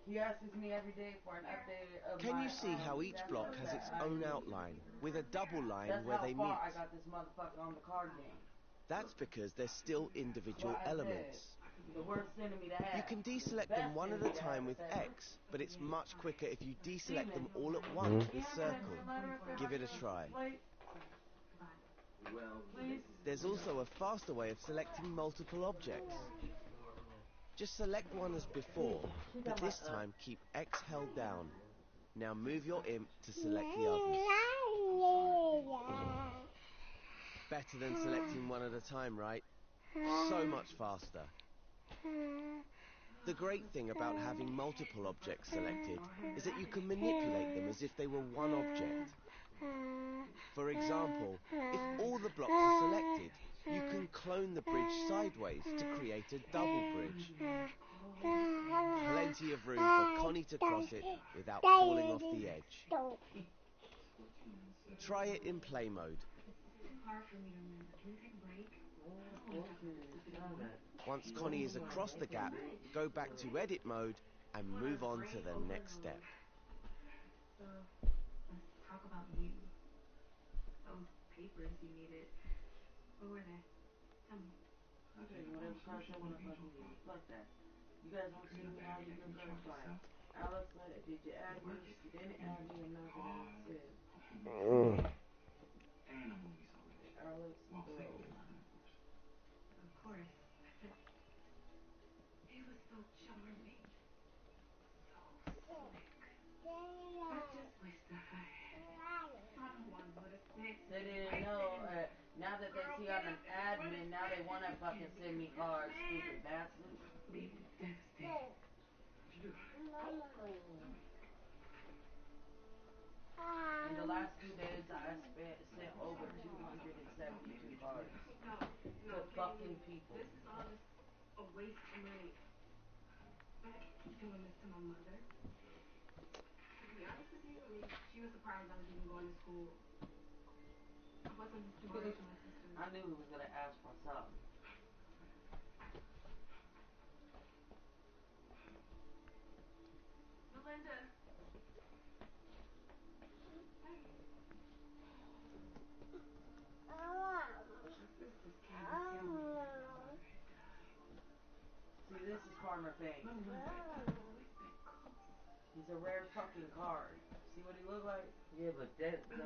Speaker 3: He asks me every day for an update of
Speaker 2: Can you see how each block has its own outline, with a double line where they meet?
Speaker 3: I got this motherfucker on the card game.
Speaker 2: That's because they're still individual elements.
Speaker 3: The worst enemy to have.
Speaker 2: You can deselect them one at a time with X, but it's much quicker if you deselect them all at once with circle. Give it a try. There's also a faster way of selecting multiple objects. Just select one as before, but this time keep X held down. Now move your imp to select the others. Better than selecting one at a time, right? So much faster. The great thing about having multiple objects selected is that you can manipulate them as if they were one object. For example, if all the blocks are selected, you can clone the bridge sideways to create a double bridge. Plenty of room for Connie to cross it without falling off the edge. Try it in play mode. Once Connie is across the gap, go back to edit mode and move on to the next step.
Speaker 4: So, let's talk about you. Those papers you needed. Where were they? Tell me.
Speaker 3: Okay, whatever cards I want to fucking use. Fuck that. You guys want to see me how you can clarify. Alex, did you add me? You didn't add me, I'm not going to ask it.
Speaker 6: And a movie's already.
Speaker 3: Alex,
Speaker 6: Well,
Speaker 3: bro.
Speaker 6: thank you, Madam, of course.
Speaker 4: Of course. He was so charming. So slick. I just wish that someone would have fixed
Speaker 3: They didn't know, now that they see I'm an admin, now they want to fucking send me cards, stupid bastards.
Speaker 4: Leave it devastated.
Speaker 6: What'd you do?
Speaker 3: In the last 2 days, I sent over 272 cards
Speaker 4: No,
Speaker 3: to
Speaker 4: Kenny,
Speaker 3: fucking people.
Speaker 4: this is all just a waste of money. But doing this to my mother. To be honest with you, I mean, she was surprised I was even going to school. I wasn't tomorrow to my sister.
Speaker 3: I knew he was gonna ask for something.
Speaker 4: Melinda. Hey. My sisters came to tell me that my mother had died.
Speaker 3: See, this is Farmer Fame.
Speaker 4: My mother and I've always been close.
Speaker 3: He's a rare fucking card. See what he look like?
Speaker 2: Yeah, but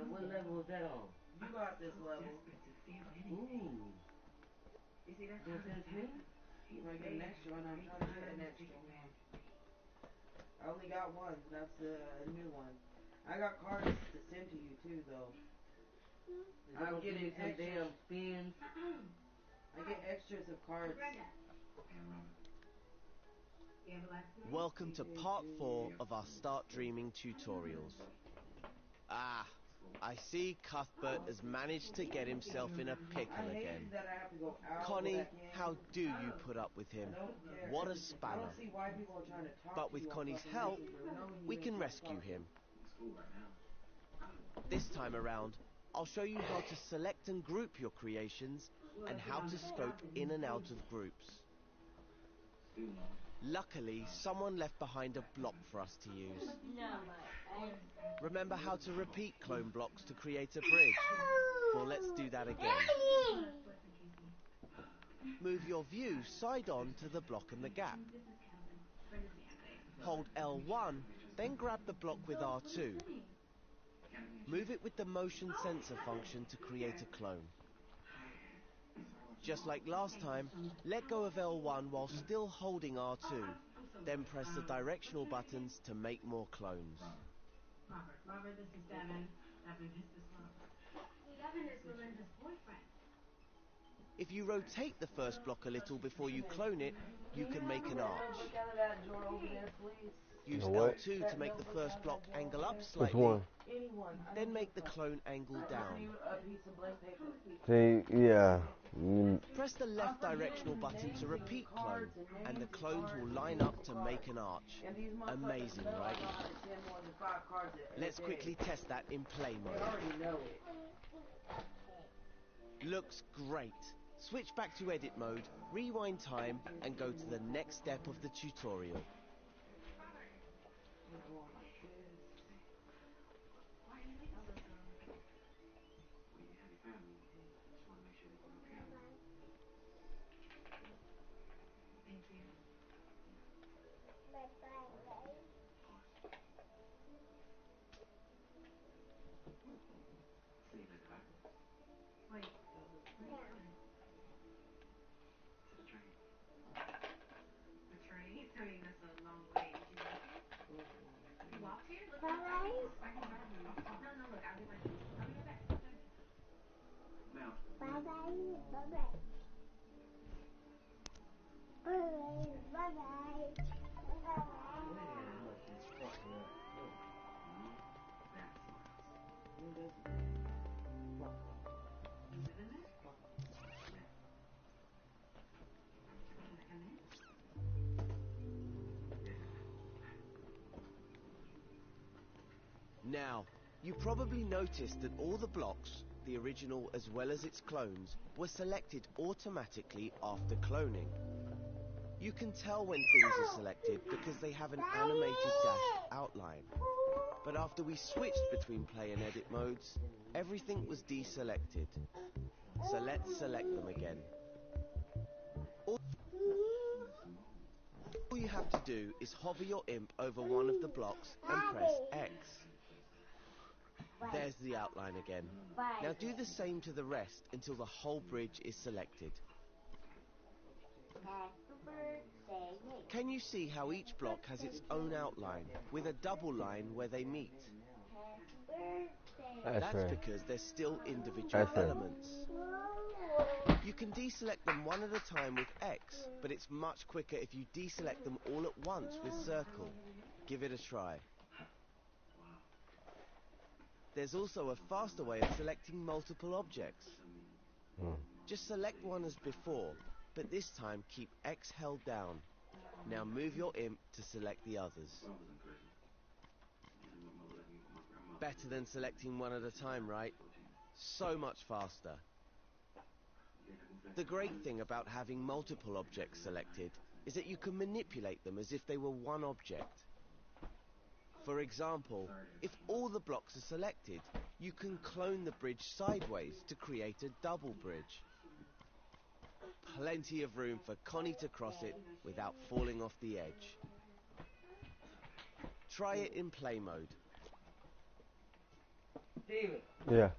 Speaker 2: what level is that on?
Speaker 3: You got this
Speaker 4: So
Speaker 3: level.
Speaker 4: desperate to feel anything.
Speaker 2: Ooh.
Speaker 4: You see, that's
Speaker 2: Does
Speaker 4: how this
Speaker 2: this mean?
Speaker 4: happens.
Speaker 3: You might get an extra one. I'm trying to get an extra one. I only got one. That's the new one. I got cards to send to you too, though. I'm getting
Speaker 2: some damn
Speaker 3: extras.
Speaker 2: spins.
Speaker 3: I get extras of cards.
Speaker 4: Brenda.
Speaker 6: Yeah, Robin.
Speaker 4: You have a last name?
Speaker 2: Welcome to part 4 of our Start Dreaming tutorials. Ah, I see Cuthbert has managed to get himself in a pickle
Speaker 3: I hate
Speaker 2: again.
Speaker 3: that I have to go out.
Speaker 2: Connie,
Speaker 3: when I
Speaker 2: how
Speaker 3: can.
Speaker 2: do you put up with him?
Speaker 3: I don't care.
Speaker 2: What a
Speaker 3: I
Speaker 2: spanner.
Speaker 3: don't see why people are trying to talk
Speaker 2: But
Speaker 3: to
Speaker 2: with
Speaker 3: you on
Speaker 2: Connie's
Speaker 3: fucking
Speaker 2: help,
Speaker 3: Messenger, knowing you
Speaker 2: we
Speaker 3: ain't
Speaker 2: can
Speaker 3: trying to
Speaker 2: rescue
Speaker 3: talk to
Speaker 2: him.
Speaker 6: In school right now.
Speaker 2: This time around, I'll show you how to select and group your creations and how to scope in and out of groups.
Speaker 6: Student loan.
Speaker 2: Luckily, someone left behind a block for us to use. Remember how to repeat clone blocks to create a bridge? Well, let's do that again. Move your view side on to the block and the gap. Hold L1, then grab the block with R2. Move it with the motion sensor function to create a clone. Just like last time, let go of L1 while still holding R2. Then press the directional buttons to make more clones.
Speaker 4: Robert, this is Devin. Devin, this is Robert. Devin is Melinda's boyfriend.
Speaker 2: If you rotate the first block a little before you clone it, you can make an arch.
Speaker 3: Look out of that drawer over there, please.
Speaker 2: Use
Speaker 5: What?
Speaker 2: L2 to make the first block angle up
Speaker 5: Which
Speaker 2: slightly,
Speaker 5: one?
Speaker 3: Anyone.
Speaker 2: then make the clone angle down.
Speaker 3: A piece of blank paper.
Speaker 5: See, yeah.
Speaker 2: Press the left directional button to repeat clone, and the clones will line up to make an arch.
Speaker 3: And these motherfuckers
Speaker 2: Amazing,
Speaker 3: know
Speaker 2: right?
Speaker 3: I know how to send more than 5 cards a
Speaker 2: Let's
Speaker 3: day.
Speaker 2: quickly test that in play
Speaker 3: They
Speaker 2: mode.
Speaker 3: already know it.
Speaker 2: Looks great. Switch back to edit mode, rewind time, and go to the next step of the tutorial.
Speaker 3: We're going like this.
Speaker 4: Why are you late all this long?
Speaker 6: We have your family. Just want to make sure that you're okay.
Speaker 4: Thank you.
Speaker 6: Of course. See you later, bye.
Speaker 4: Wait, where are you going?
Speaker 6: To the train.
Speaker 4: The train? I mean, that's a long way. Did you walk here? You walked here? Look, I can drive you. No, look, I'll be right back. I'll be right back. Stop talking.
Speaker 6: Mount.
Speaker 4: That's smart.
Speaker 3: Who does it?
Speaker 4: You live in there?
Speaker 6: Yeah.
Speaker 4: Can I come in?
Speaker 2: Now, you probably noticed that all the blocks, the original as well as its clones, were selected automatically after cloning. You can tell when things are selected because they have an animated dashed outline. But after we switched between play and edit modes, everything was deselected. So let's select them again. All you have to do is hover your imp over one of the blocks and press X. There's the outline again. Now do the same to the rest until the whole bridge is selected. Can you see how each block has its own outline, with a double line where they meet? That's
Speaker 5: right.
Speaker 2: because they're still individual
Speaker 5: That's right.
Speaker 2: elements. You can deselect them one at a time with X, but it's much quicker if you deselect them all at once with circle. Give it a try. There's also a faster way of selecting multiple objects. Just select one as before, but this time keep X held down. Now move your imp to select the others. Better than selecting one at a time, right? So much faster. The great thing about having multiple objects selected is that you can manipulate them as if they were one object. For example, if all the blocks are selected, you can clone the bridge sideways to create a double bridge. Plenty of room for Connie to cross it without falling off the edge. Try it in play mode.
Speaker 3: David.
Speaker 5: Yeah.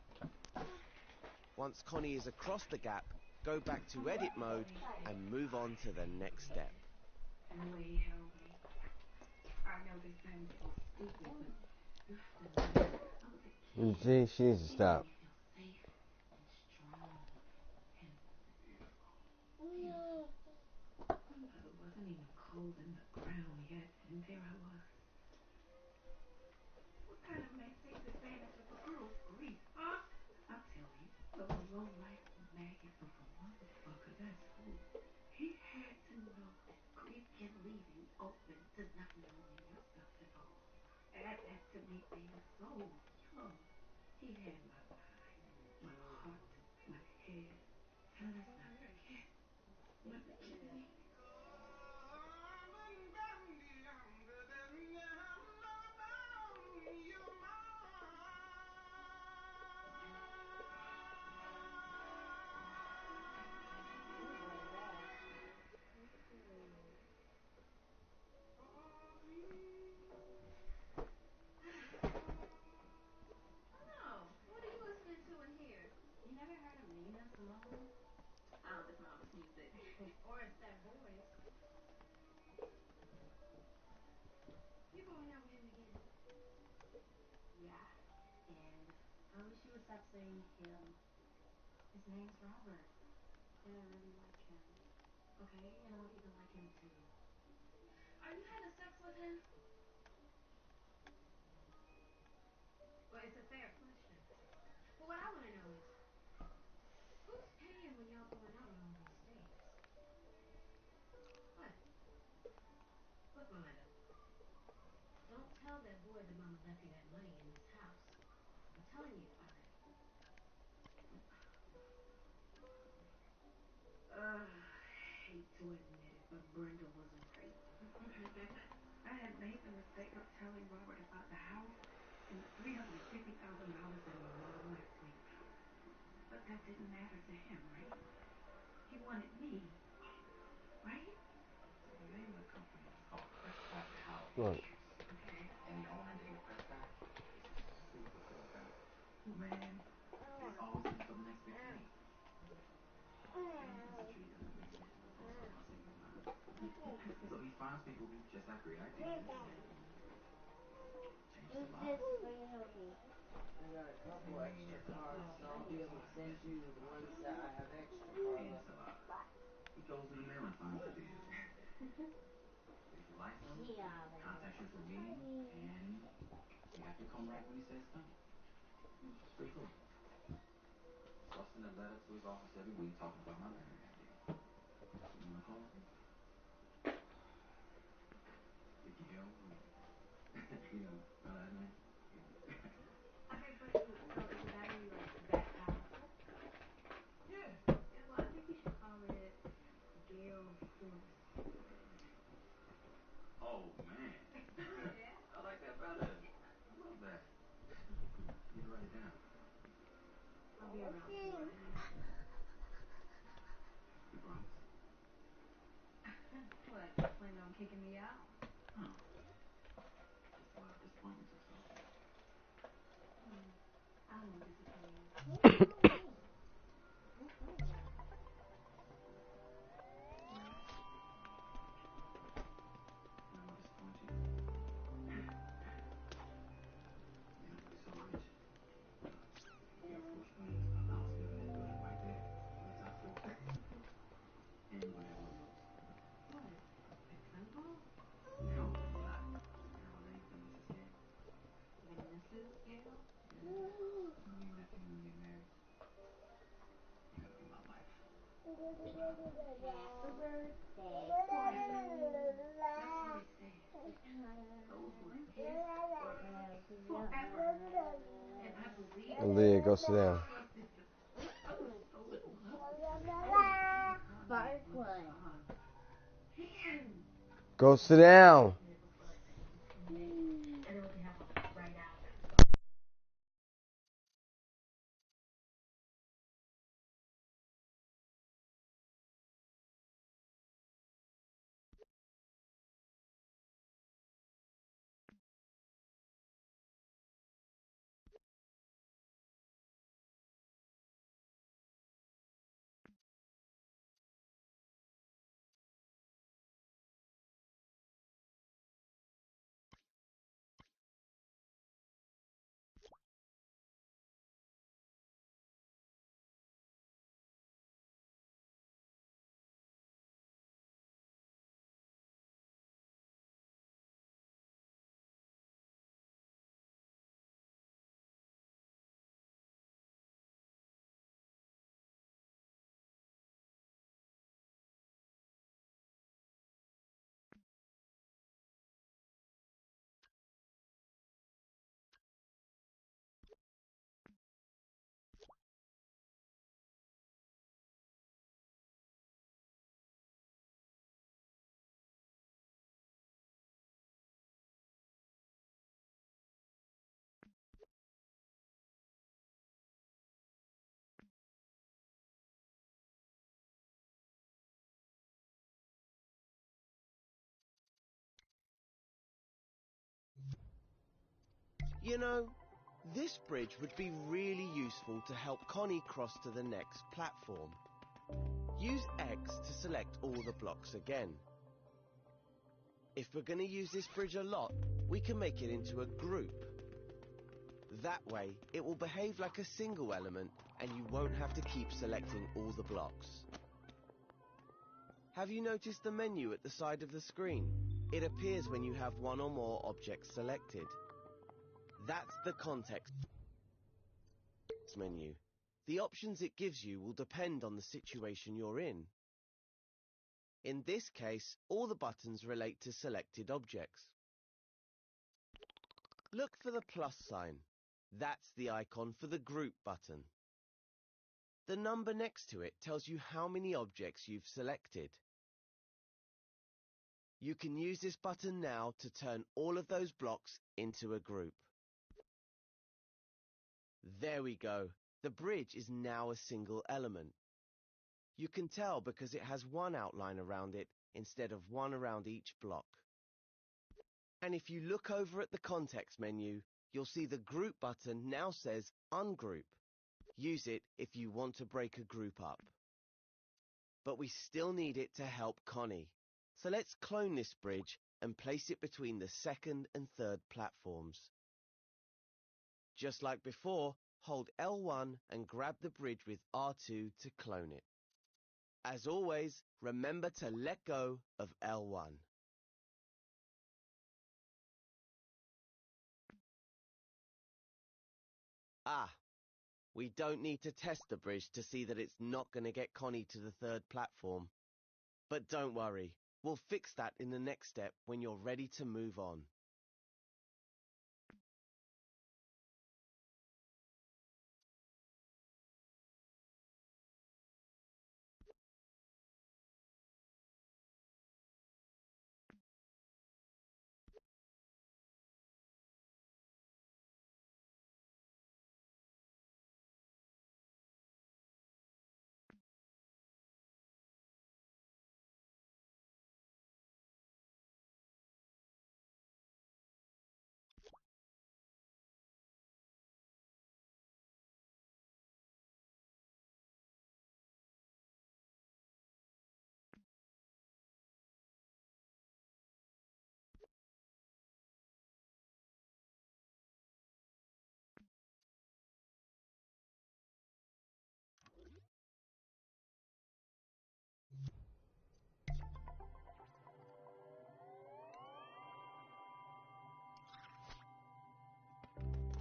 Speaker 2: Once Connie is across the gap, go back to edit mode and move on to the next step.
Speaker 4: Boy, help me. I know this sounds so stupid, but you have to know I was a kid.
Speaker 5: You see, she needs to stop.
Speaker 4: You feel safe and strong and beautiful. It wasn't even cold in the ground yet, and there I was. What kind of man takes advantage of a girl's grief, huh? I'll tell you, the low-life maggot of a motherfucker, that's who. He had to know that grief can leave you open to not knowing yourself at all. Add that to me being so young. He had my mind, my heart, my head. So let's not forget. Mother kissed me. Oh, what are you listening to in here? You never heard of Nina Simone? I don't listen to all this music. Or it's that voice. You going out with him again? Yeah. And I wish you would stop saying him. His name's Robert. And I really like him. Okay, and I want you to like him too. Are you having sex with him? Well, it's a fair question. But what I want to know is, who's paying when y'all going out on all these dates? What? Look, Melinda. Don't tell that boy that Mama left you that money in his house. I'm telling you already. Hate to admit it, but Brenda was right. I had made the mistake of telling Robert about the house and the $350,000 that Mom left me. But that didn't matter to him, right? He wanted me, right?
Speaker 6: So the name of the company is called Prescott House.
Speaker 5: Look.
Speaker 6: Okay? And the owner, David Prescott, is super cool guy. Man, he's always looking for the next big thing. And he's a tree doesn't make sense, but most of them are single mind. So he finds people who just have great ideas and change their lives.
Speaker 3: I got a couple extra cards, so I'll be able to send you the ones that I have extra cards
Speaker 6: And
Speaker 3: of.
Speaker 6: it's a lot. He goes in the mail and finds ideas. But if you like them, contact you for a meeting, and you have to come right when he says come. It's pretty cool. So I send a letter to his office every week talking about my marriage idea. You want to call him? Vicky Hill, you know that name?
Speaker 4: Okay, but so is the battery like that powerful?
Speaker 6: Yeah.
Speaker 4: Yeah, well, I think you should call it Gale Force.
Speaker 6: Oh, man.
Speaker 4: Yeah.
Speaker 6: I like that better. I love that. I need to write it down.
Speaker 4: I'll be around tomorrow.
Speaker 6: You promise?
Speaker 4: What, planning on kicking me out?
Speaker 6: Huh. Just a lot of disappointments or so.
Speaker 4: I won't disappoint you.
Speaker 6: And I won't disappoint you. You know, you're so rich. Your first queen, a house bigger than that building right there on the top floor. And you're gonna have one of those.
Speaker 4: What? A temple?
Speaker 6: No, not. You know her name, the Mrs. Gale?
Speaker 4: The Mrs. Gale?
Speaker 6: Yeah.
Speaker 5: Leah, go sit down. Go sit down.
Speaker 2: You know, this bridge would be really useful to help Connie cross to the next platform. Use X to select all the blocks again. If we're going to use this bridge a lot, we can make it into a group. That way, it will behave like a single element and you won't have to keep selecting all the blocks. Have you noticed the menu at the side of the screen? It appears when you have one or more objects selected. That's the context menu. The options it gives you will depend on the situation you're in. In this case, all the buttons relate to selected objects. Look for the plus sign. That's the icon for the group button. The number next to it tells you how many objects you've selected. You can use this button now to turn all of those blocks into a group. There we go. The bridge is now a single element. You can tell because it has one outline around it instead of one around each block. And if you look over at the context menu, you'll see the group button now says ungroup. Use it if you want to break a group up. But we still need it to help Connie. So let's clone this bridge and place it between the second and third platforms. Just like before, hold L1 and grab the bridge with R2 to clone it. As always, remember to let go of L1. Ah, we don't need to test the bridge to see that it's not going to get Connie to the third platform. But don't worry, we'll fix that in the next step when you're ready to move on.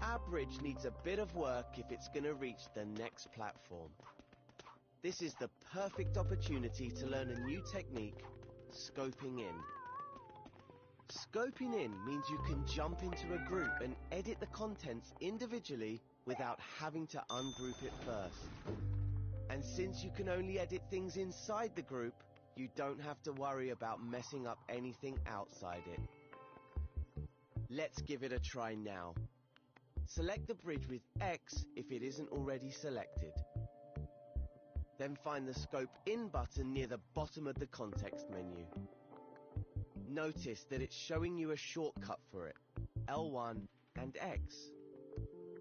Speaker 2: Our bridge needs a bit of work if it's going to reach the next platform. This is the perfect opportunity to learn a new technique, scoping in. Scoping in means you can jump into a group and edit the contents individually without having to ungroup it first. And since you can only edit things inside the group, you don't have to worry about messing up anything outside it. Let's give it a try now. Select the bridge with X if it isn't already selected. Then find the Scope In button near the bottom of the context menu. Notice that it's showing you a shortcut for it, L1 and X.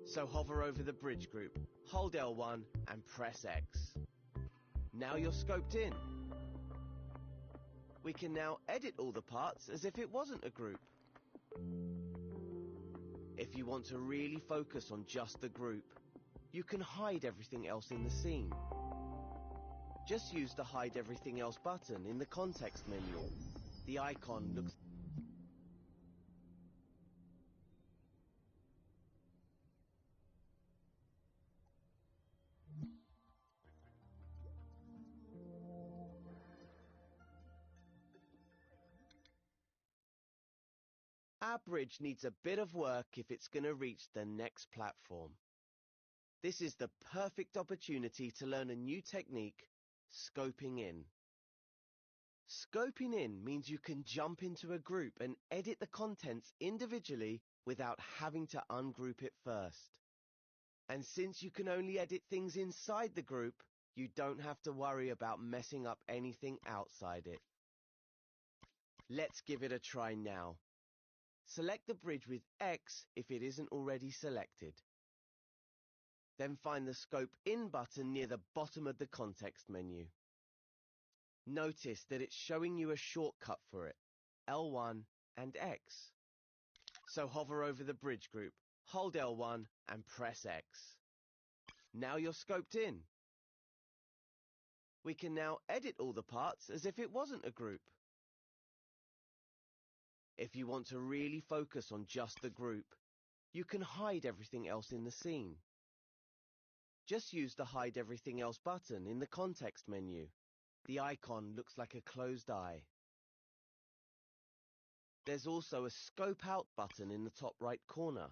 Speaker 2: So hover over the bridge group, hold L1 and press X. Now you're scoped in. We can now edit all the parts as if it wasn't a group. If you want to really focus on just the group, you can hide everything else in the scene. Just use the Hide Everything Else button in the context menu. The icon looks... Our bridge needs a bit of work if it's going to reach the next platform. This is the perfect opportunity to learn a new technique, scoping in. Scoping in means you can jump into a group and edit the contents individually without having to ungroup it first. And since you can only edit things inside the group, you don't have to worry about messing up anything outside it. Let's give it a try now. Select the bridge with X if it isn't already selected. Then find the Scope In button near the bottom of the context menu. Notice that it's showing you a shortcut for it, L1 and X. So hover over the bridge group, hold L1 and press X. Now you're scoped in. We can now edit all the parts as if it wasn't a group. If you want to really focus on just the group, you can hide everything else in the scene. Just use the Hide Everything Else button in the context menu. The icon looks like a closed eye. There's also a Scope Out button in the top right corner.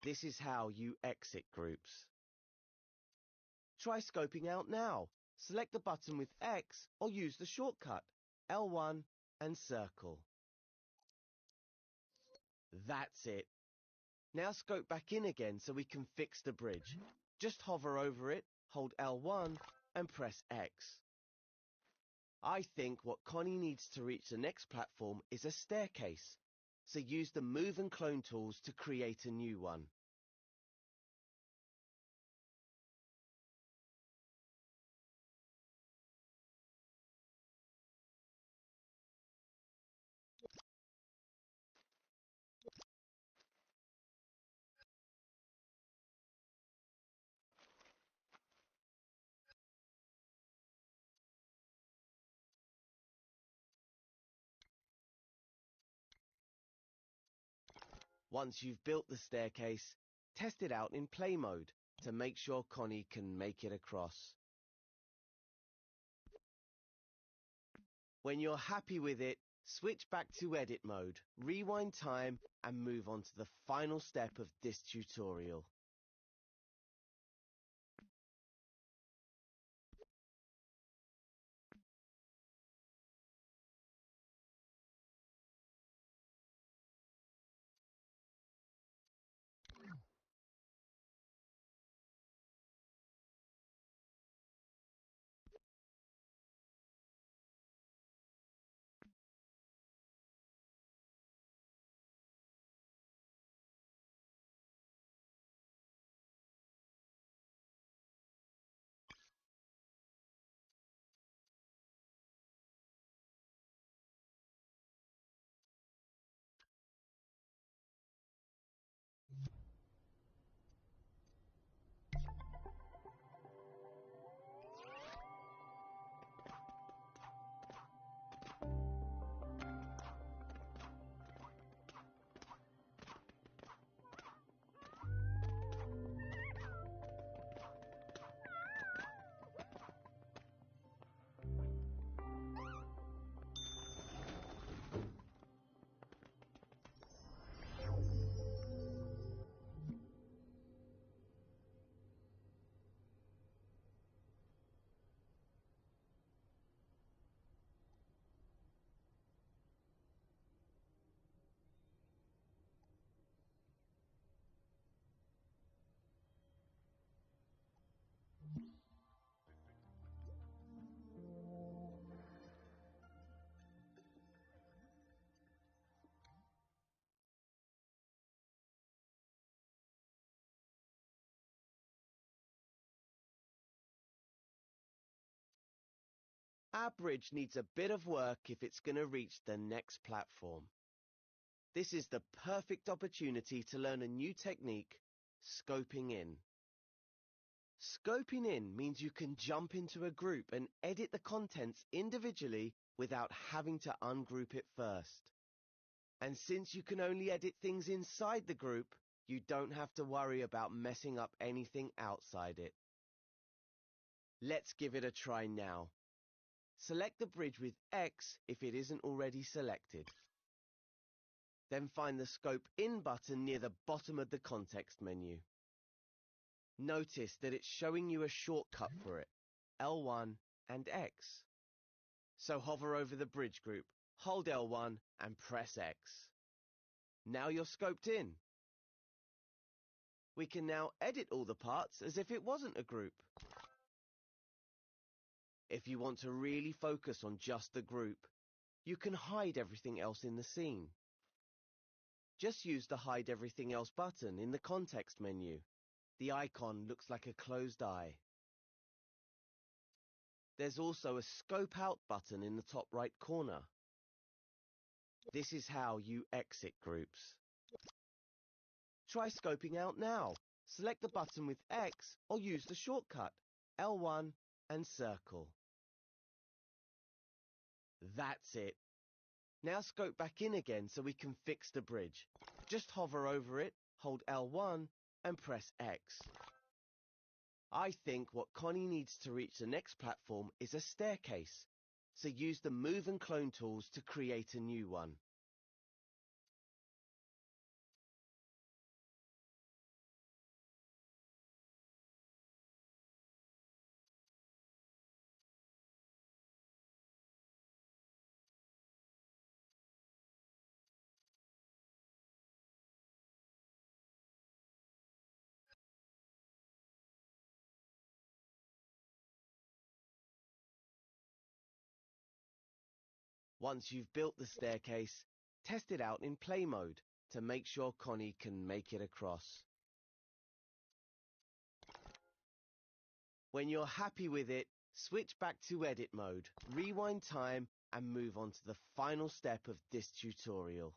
Speaker 2: This is how you exit groups. Try scoping out now. Select the button with X or use the shortcut, L1 and circle. That's it. Now scope back in again so we can fix the bridge. Just hover over it, hold L1 and press X. I think what Connie needs to reach the next platform is a staircase, so use the Move and Clone tools to create a new one. Once you've built the staircase, test it out in play mode to make sure Connie can make it across. When you're happy with it, switch back to edit mode, rewind time, and move on to the final step of this tutorial. Our bridge needs a bit of work if it's going to reach the next platform. This is the perfect opportunity to learn a new technique, scoping in. Scoping in means you can jump into a group and edit the contents individually without having to ungroup it first. And since you can only edit things inside the group, you don't have to worry about messing up anything outside it. Let's give it a try now. Select the bridge with X if it isn't already selected. Then find the Scope In button near the bottom of the context menu. Notice that it's showing you a shortcut for it, L1 and X. So hover over the bridge group, hold L1 and press X. Now you're scoped in. We can now edit all the parts as if it wasn't a group. If you want to really focus on just the group, you can hide everything else in the scene. Just use the Hide Everything Else button in the context menu. The icon looks like a closed eye. There's also a Scope Out button in the top right corner. This is how you exit groups. Try scoping out now. Select the button with X or use the shortcut, L1 and circle. That's it. Now scope back in again so we can fix the bridge. Just hover over it, hold L1 and press X. I think what Connie needs to reach the next platform is a staircase, so use the Move and Clone tools to create a new one. Once you've built the staircase, test it out in play mode to make sure Connie can make it across. When you're happy with it, switch back to edit mode, rewind time, and move on to the final step of this tutorial.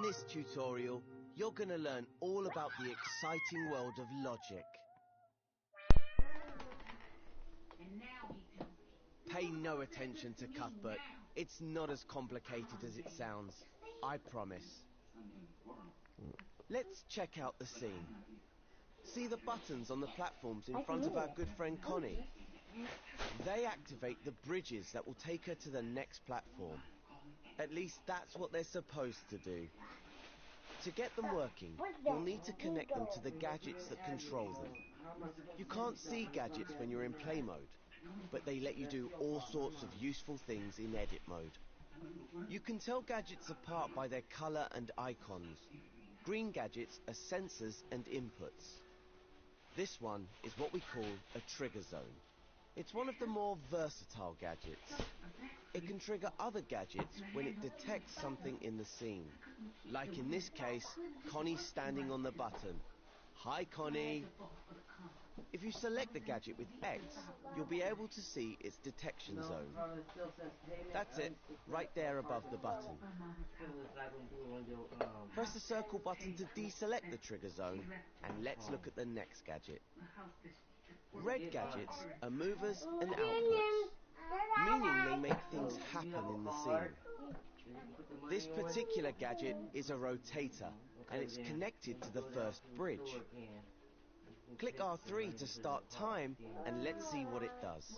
Speaker 2: In this tutorial, you're going to learn all about the exciting world of logic.
Speaker 4: And now he tells me.
Speaker 2: Pay no attention to Cuthbert. It's not as complicated as it sounds. I promise. Let's check out the scene. See the buttons on the platforms in front of our good friend Connie? They activate the bridges that will take her to the next platform. At least that's what they're supposed to do. To get them working, you'll need to connect them to the gadgets that control them. You can't see gadgets when you're in play mode, but they let you do all sorts of useful things in edit mode. You can tell gadgets apart by their color and icons. Green gadgets are sensors and inputs. This one is what we call a trigger zone. It's one of the more versatile gadgets. It can trigger other gadgets when it detects something in the scene. Like in this case, Connie's standing on the button. Hi, Connie. If you select the gadget with X, you'll be able to see its detection zone. That's it, right there above the button. Press the circle button to deselect the trigger zone, and let's look at the next gadget. Red gadgets are movers and outputs, meaning they make things happen in the scene. This particular gadget is a rotator, and it's connected to the first bridge. Click R3 to start time, and let's see what it does.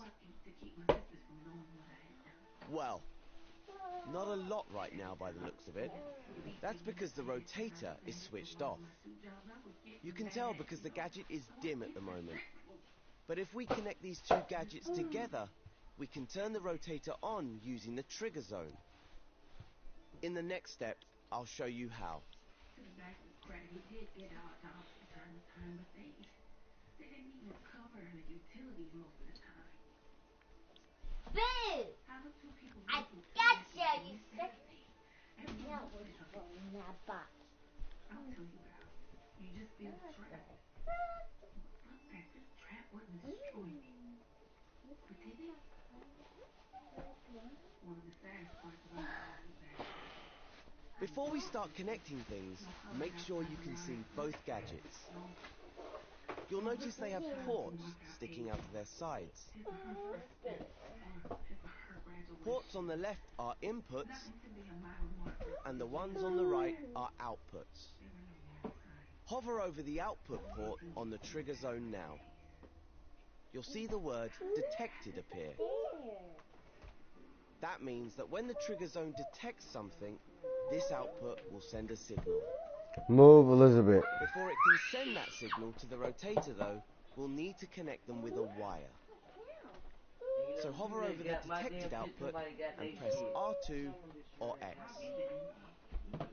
Speaker 2: Well, not a lot right now by the looks of it. That's because the rotator is switched off. You can tell because the gadget is dim at the moment. But if we connect these two gadgets together, we can turn the rotator on using the trigger zone. In the next step, I'll show you how.
Speaker 4: To the Baxter's credit, he did get out jobs from time to time, but they didn't even cover the utilities most of the time.
Speaker 7: Boo!
Speaker 4: How do two people
Speaker 7: I
Speaker 4: live with
Speaker 7: gotcha, you sick.
Speaker 4: Every
Speaker 7: Now
Speaker 4: month
Speaker 7: what's
Speaker 4: there's something
Speaker 7: going in that box?
Speaker 4: I'll tell you about. You just built a trap. But this trap wasn't destroying me. But did it? One of the saddest parts about it all is that
Speaker 2: Before we start connecting things, make sure you can see both gadgets. You'll notice they have ports sticking out of their sides. Ports on the left are inputs, and the ones on the right are outputs. Hover over the output port on the trigger zone now. You'll see the word detected appear. That means that when the trigger zone detects something, this output will send a signal.
Speaker 5: Move, Elizabeth.
Speaker 2: Before it can send that signal to the rotator though, we'll need to connect them with a wire. So hover over the detected output and press R2 or X.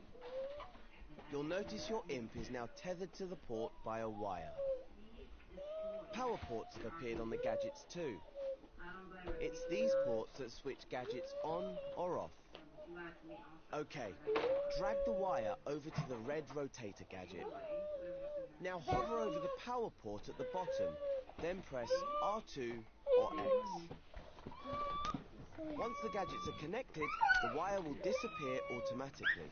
Speaker 2: You'll notice your imp is now tethered to the port by a wire. Power ports have appeared on the gadgets too. It's these ports that switch gadgets on or off. Okay, drag the wire over to the red rotator gadget. Now hover over the power port at the bottom, then press R2 or X. Once the gadgets are connected, the wire will disappear automatically.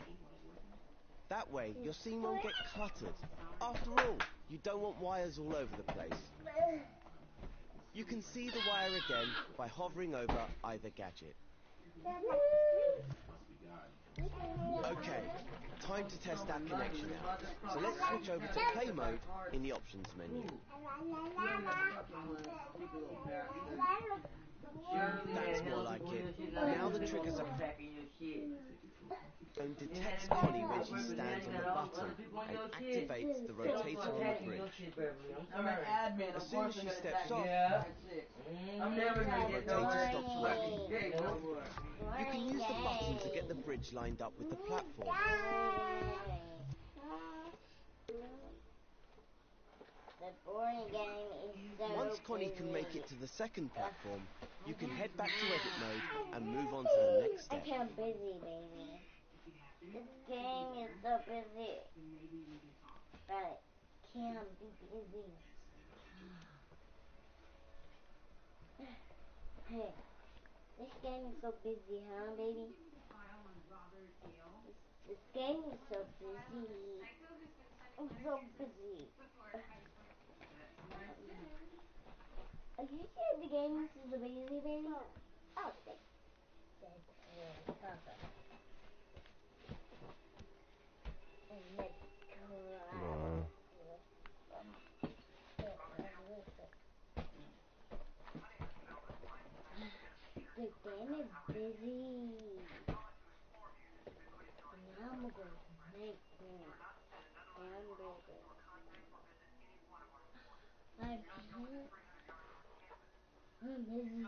Speaker 2: That way, your scene won't get cluttered. After all, you don't want wires all over the place. You can see the wire again by hovering over either gadget. Okay, time to test our connection out. So let's switch over to play mode in the options menu. That's more like it. Now the triggers are and detects Connie when she stands on the button and activates the rotator on the bridge. As soon as she steps off, the rotator stops working. You can use the button to get the bridge lined up with the platform.
Speaker 7: The boring game is so
Speaker 2: Once Connie can make
Speaker 7: busy.
Speaker 2: it to the second platform, you can head back to edit mode and move on to the next
Speaker 7: I
Speaker 2: step.
Speaker 7: can't busy, baby. This game is so busy. But it can't be busy. Hey, this game is so busy, huh, baby?
Speaker 4: I always bother you.
Speaker 7: This game is so busy. I'm so busy. Are you sure the game is so busy, baby? Oh, that's perfect. And let's cry. The game is busy. Now I'm going to make me hamburger. I'm busy. I'm busy.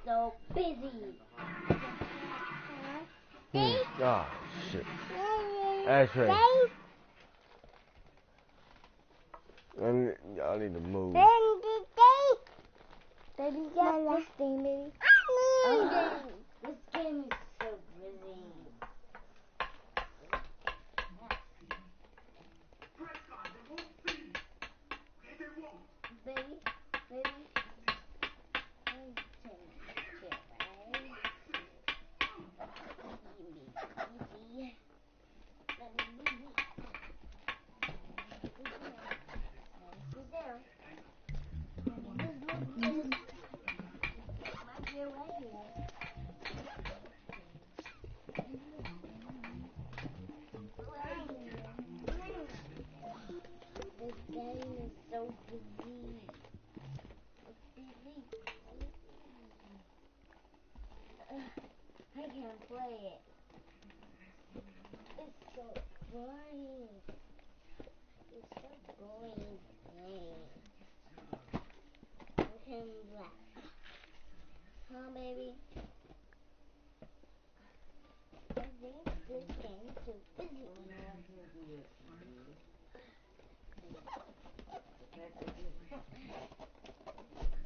Speaker 7: So busy.
Speaker 5: Ah, shit. Ashtray. I need to move.
Speaker 7: Baby, get this thing, baby. This game is so busy.
Speaker 6: Prescott, they won't see. They won't.
Speaker 7: Baby, baby. I'm sit down. My chair right here. This game is so busy. It's busy. I can't play it. It's so boring. It's so boring game. Okay, I'm black. Huh, baby? I think this game is so busy.
Speaker 3: Well, now I can't do that to you. The fact that you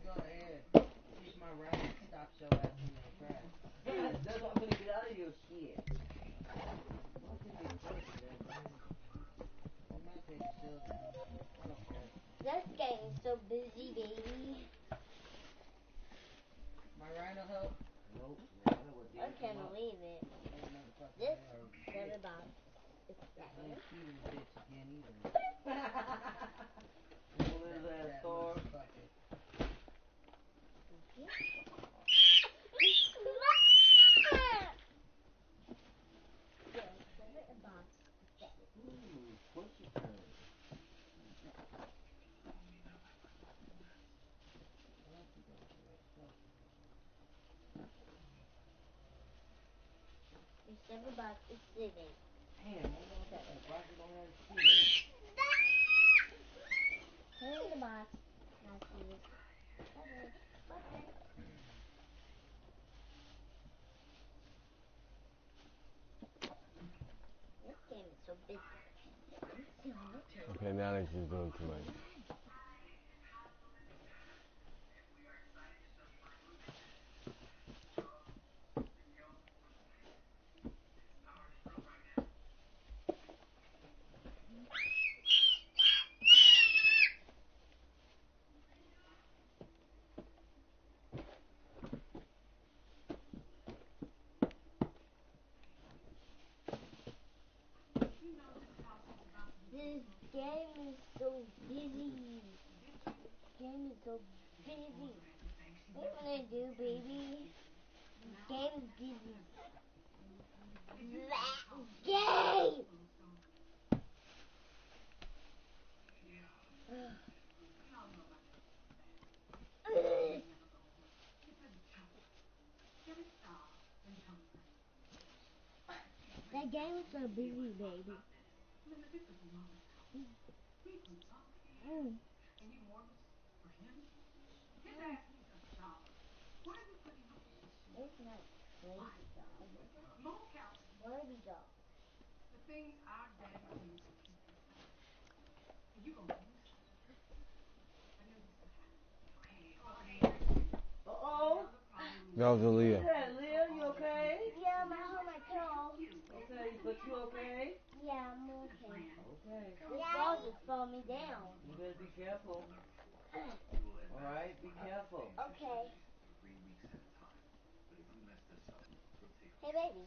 Speaker 3: go ahead, see if my right stops your ass in your tracks. That's why I'm gonna get out of your shit. Why should be close to that thing? You might take a shelter. I don't care.
Speaker 7: This game is so busy, baby.
Speaker 3: My rhino help? Nope. My rhino would
Speaker 7: I can't believe it. This seven box is
Speaker 3: I
Speaker 7: second.
Speaker 3: ain't shooting the bitch again either. What is that, Thor? Ooh, pussy turn.
Speaker 7: Your seven box is sitting.
Speaker 3: Damn, man, that box don't have shit in it.
Speaker 7: Put it in the box. Not see. Okay. Okay. This game is so busy.
Speaker 5: Okay, now that she's doing too much.
Speaker 7: This game is so busy. This game is so busy. What can I do, baby? This game is busy. That game! That game is so busy, baby. It's not crazy dog. Wordy dog.
Speaker 4: The things our daddy did to keep us safe. And you gonna do something. I knew this would happen.
Speaker 3: Uh-oh.
Speaker 5: That was Aaliyah.
Speaker 3: Hey, Leah, you okay?
Speaker 7: Yeah, I hurt my toe.
Speaker 3: Okay, but you okay?
Speaker 7: Yeah, I'm okay.
Speaker 3: Okay.
Speaker 7: This ball just fell me down.
Speaker 3: You better be careful. Alright, be careful.
Speaker 7: Okay.
Speaker 6: 3 weeks at a time.
Speaker 7: Hey, baby.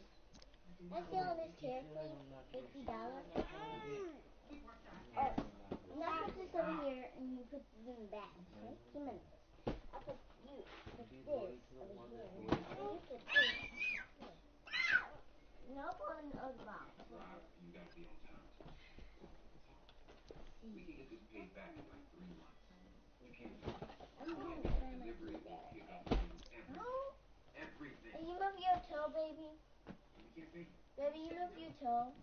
Speaker 7: Let's get on this chair, please. $50. Oh, now put this over here, and you put this in the back. Okay? Give me this. I'll put this over here. And you put this here. No on the other box.
Speaker 6: Rob, you gotta be on time tomorrow. We can get this paid back in like 3 months. You can't do that.
Speaker 7: I'm going to
Speaker 6: Get
Speaker 7: turn my
Speaker 6: delivery
Speaker 7: TV
Speaker 6: and pick up
Speaker 7: down.
Speaker 6: everything.
Speaker 7: No.
Speaker 6: Everything.
Speaker 7: Hey, you move your toe, baby.
Speaker 6: We can't pay you.
Speaker 7: Baby, you move your toe.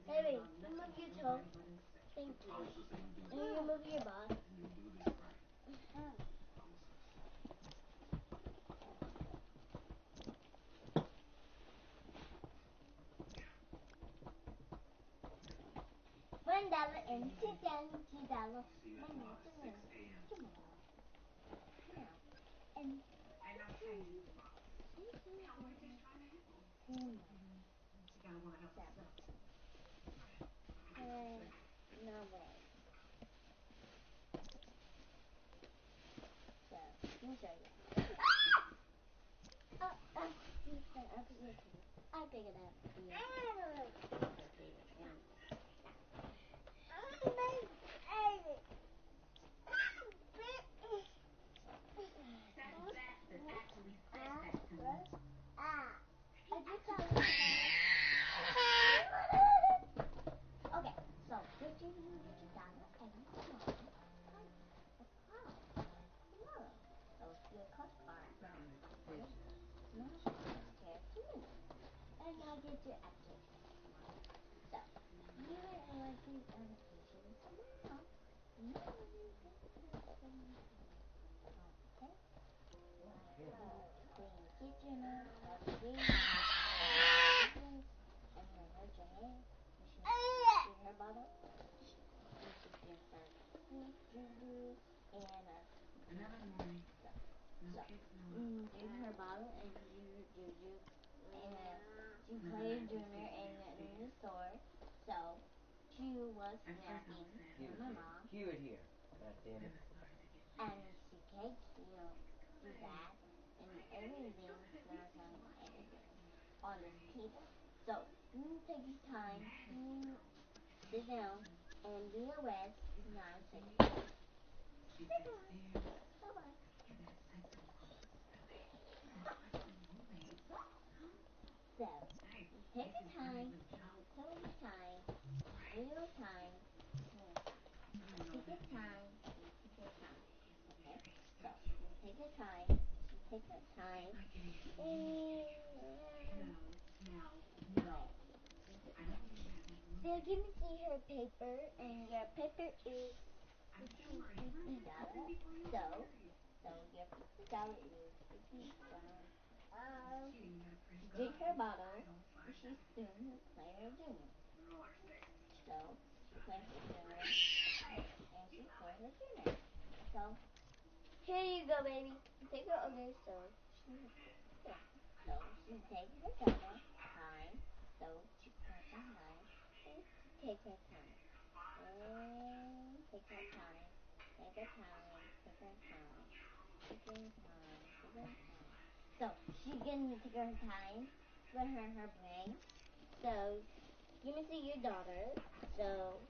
Speaker 7: Baby, you move your toe. Thank you.
Speaker 6: Also say you do
Speaker 7: And you move your butt.
Speaker 6: and you'll do this right. Promise us.
Speaker 7: $1 and $2.
Speaker 6: See you tomorrow at 6 a.m.
Speaker 7: And
Speaker 4: Ain't no changing the box. You know, we're just trying to help. She gotta want to help herself.
Speaker 7: no way. So, let me show you. I'll pick it up. Okay, so did you get your dollar and tomorrow? Tomorrow. So you cut card. No, okay, 2 minutes. And I'll get you after tomorrow. So you and I do allocation tomorrow. Okay? Clean the kitchen up, have a drink, and then hurt your hair. You should her bottle. You should drink her juju and
Speaker 4: Another morning. No kids, no.
Speaker 7: drink her bottle and juju and she played Junior in the store. So she was napping with my mom.
Speaker 2: Cue it here. God damn it.
Speaker 7: And she takes, do that and everything, everything on the table. So you take your time, you sit down and do your rest. Now take it. Bye-bye. So, you take your time, you tell your time, real time, take your time, you take your time. Okay? So, you take your time, you take your time, no. So, give me see her paper, and your paper is $50. So your $50 is $50. She did her bottle, and she's doing her player junior. So she plays her junior, and she plays her junior. So here you go, baby. Take her over. So she takes her time. So she takes her time. And take her time. And take her time. Take her time. Take her time. Take her time. Take her time. So she's gonna take her time. Put her brain. So give me see your daughter. So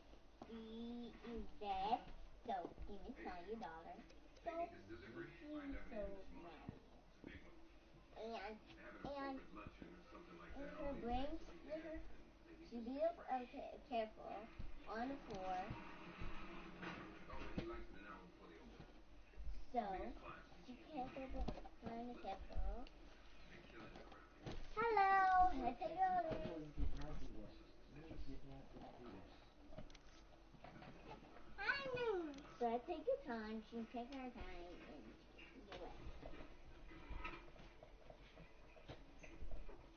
Speaker 7: she is dead. So give me tell your daughter. So she's so naughty. And her brain with her. She be careful on the floor. So she careful behind the careful. Hello, I take your order. So I take your time, she take her time, and she do it.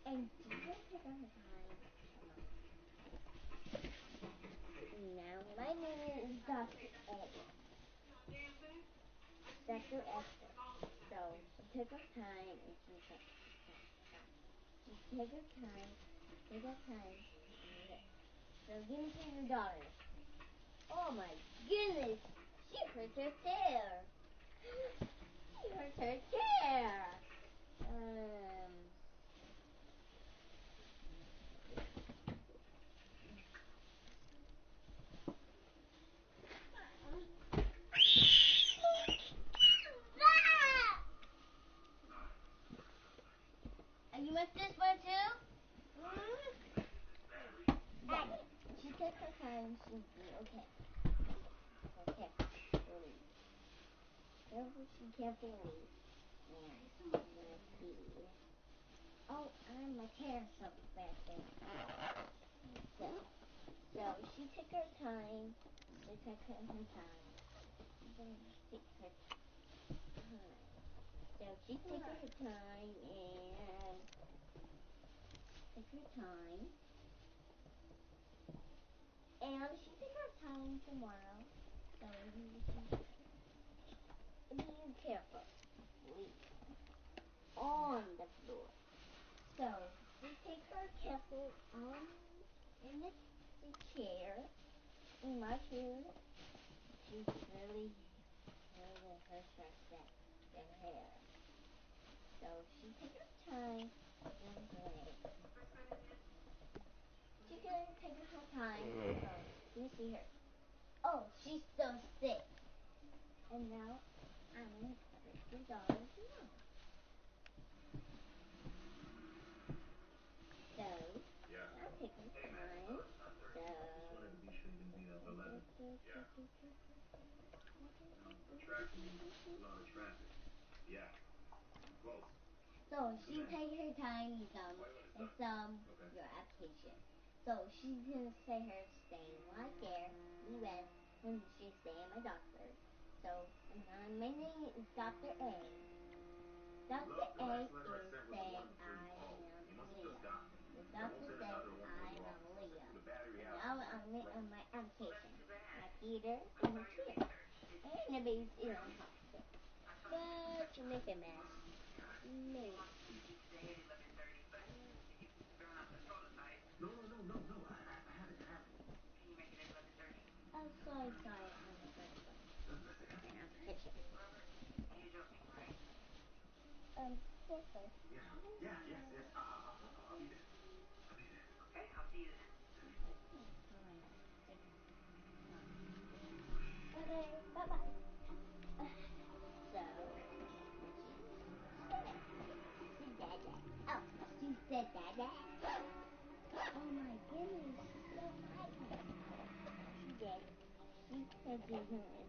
Speaker 7: And she just take her time. Now, my name is Dr. Eddie. Dr. Esther. So she took her time, and she took her time. She take her time, take her time, and look. So give me to your daughter. Oh my goodness, she hurt her hair. She hurt her hair. took her time. She okay. Okay. Leave. Careful, she can't believe. And let's see. Oh, my chair so back there. So she took her time. She took her time. Take her time. So she took her time and took her time. And she took her time tomorrow. So be careful. Leave on the floor. So she take her careful in the chair. In my chair. She's really her stressed out the hair. So she took her time and play. She couldn't take her time. So let me see her. Oh, she's so sick. And now I'm in $50 now. So
Speaker 6: Yeah.
Speaker 7: I'm taking
Speaker 6: Hey, man.
Speaker 7: time.
Speaker 6: Not 30.
Speaker 7: So
Speaker 6: Just wanted to be sure you didn't meet up 11. Yeah. Tracking me. A lot of traffic. Yeah. Close.
Speaker 7: So she take her time with
Speaker 6: Okay.
Speaker 7: your application. So she's gonna say her staying right there, U.S. when she's staying my doctor. So my name is Dr. A. Dr.
Speaker 6: Look, the
Speaker 7: A
Speaker 6: last
Speaker 7: is
Speaker 6: letter I sent was the one
Speaker 7: saying
Speaker 6: before you
Speaker 7: I
Speaker 6: called.
Speaker 7: am
Speaker 6: You must have
Speaker 7: Leah.
Speaker 6: just gotten it.
Speaker 7: The
Speaker 6: I won't
Speaker 7: doctor
Speaker 6: send
Speaker 7: says
Speaker 6: another one
Speaker 7: I
Speaker 6: till you're
Speaker 7: am
Speaker 6: off.
Speaker 7: Leah.
Speaker 6: The battery
Speaker 7: And
Speaker 6: out.
Speaker 7: now I'm on my application. My theater and my chair. And the baby's in the hospital. But you make a mess. Me.
Speaker 6: No. I have it.
Speaker 7: Oh, sorry, on the first one. And I'm pitching. Seriously.
Speaker 6: Yes. I'll be there.
Speaker 4: Okay, I'll see you then.
Speaker 7: Okay, bye-bye. So, she said Dada. Oh, she said Dada. Oh my goodness, she's so happy. She did. She said to him,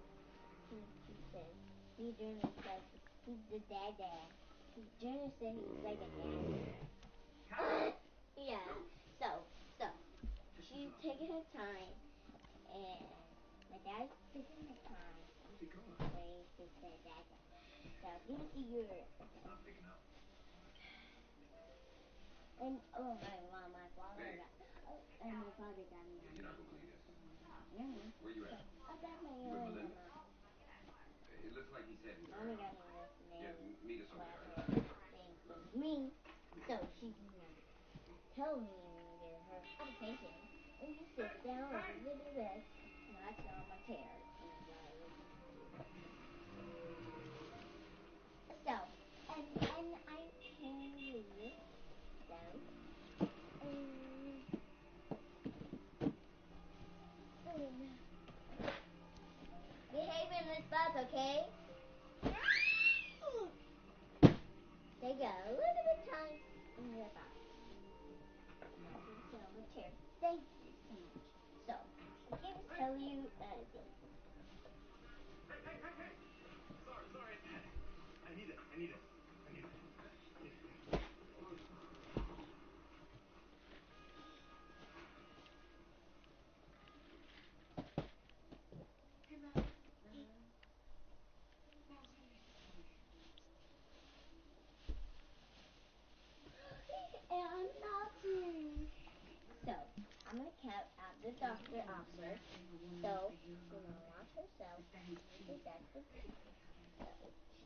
Speaker 7: she said, the journalist said, he's the Dada. The journalist said he's like a dad. Yeah, so, she's taking her time, and my dad's taking her time.
Speaker 6: Where's he going?
Speaker 7: Wait to say Dada. So, let me see your...
Speaker 6: It's not picking up.
Speaker 7: And my father
Speaker 6: Hey.
Speaker 7: and my father got me on
Speaker 6: You're not
Speaker 7: the
Speaker 6: gonna believe this.
Speaker 7: yeah.
Speaker 6: Where you at?
Speaker 7: I got my
Speaker 6: You with Melinda?
Speaker 7: mama.
Speaker 6: It looks like he's heading to
Speaker 7: Mommy
Speaker 6: her
Speaker 7: got
Speaker 6: house.
Speaker 7: me this
Speaker 6: Yeah,
Speaker 7: mail.
Speaker 6: meet us over there.
Speaker 7: Thing for me, so she can tell me her application. And you sit down a little bit, and I sit on my chair. So, and I can leave. So, behave in this bus, okay? They got a little bit of time in their bus. I can sit on my chair. Thank you so much. So, I can tell you anything.
Speaker 6: Hey. Sorry. I need it.
Speaker 4: Hey, man.
Speaker 7: And I'm naughty. So, I'm going to count out the doctor officer. So, she's going to watch herself. Because that's the truth. So,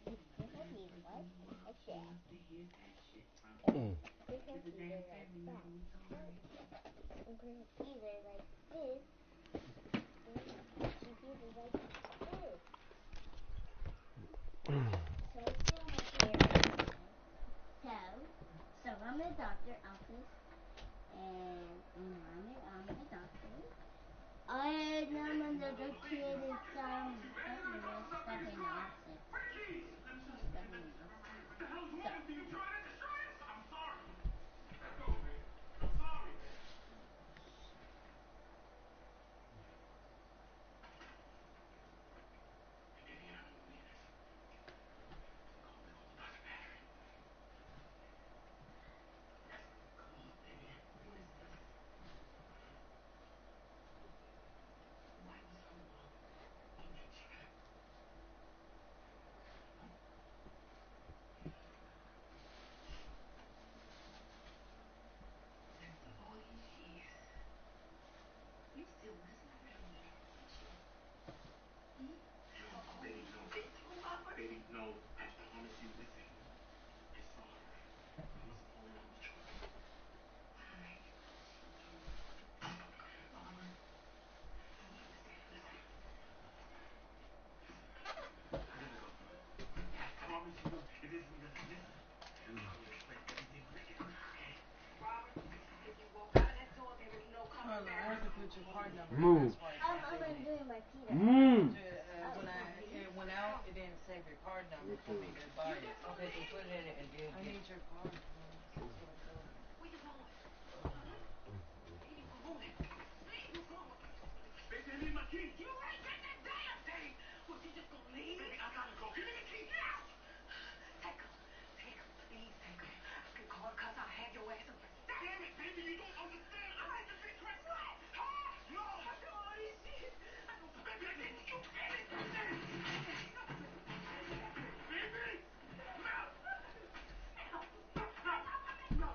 Speaker 7: she's going to be like a chef. She's going to either like that. I'm going to either like this. Or she's either like this. So, it's on my chair. So I'm in the doctor's office, and I'm the doctor. I'm in the kid is stuffing nonsense. Stuffing nonsense.
Speaker 6: What the hell is wrong with you? You trying to destroy us? I'm sorry.
Speaker 4: Let go, man. I'm sorry.
Speaker 6: doing? It's not really that shit. Baby, no. Baby, no. I promise you, listen. It's all right. I'm just holding on the truck. Alright. Robert. Listen. I gotta go. I promise you, it isn't gonna listen. I will explain everything when I get home, okay?
Speaker 4: Robert, if you walk out of that door, there is no coming
Speaker 3: Hold on, I
Speaker 4: back.
Speaker 3: have to put your card number.
Speaker 5: Move.
Speaker 3: That's why I
Speaker 7: I'm
Speaker 3: can't
Speaker 7: gonna
Speaker 3: do
Speaker 7: do
Speaker 3: it.
Speaker 7: it by Peter.
Speaker 3: When it went out, it didn't save your card number for me to buy it.
Speaker 8: Okay, so put it in it and then
Speaker 3: I need your card, please. That's what I'm doing.
Speaker 4: Where you going? Baby, we're moving. Baby, we're going.
Speaker 6: Baby, I need my keys.
Speaker 4: You ain't got that damn thing. What, you just gonna leave?
Speaker 6: Baby, I gotta go. Give me the keys.
Speaker 4: Get out. Take them. Take them. Please take them. I can call the cops. I'll have your ass up.
Speaker 6: Damn it, baby, you don't understand. I need to be transparent.
Speaker 4: Huh?
Speaker 6: No.
Speaker 4: I do all this shit. I know.
Speaker 6: Baby, I need you to get it. Baby! No! No!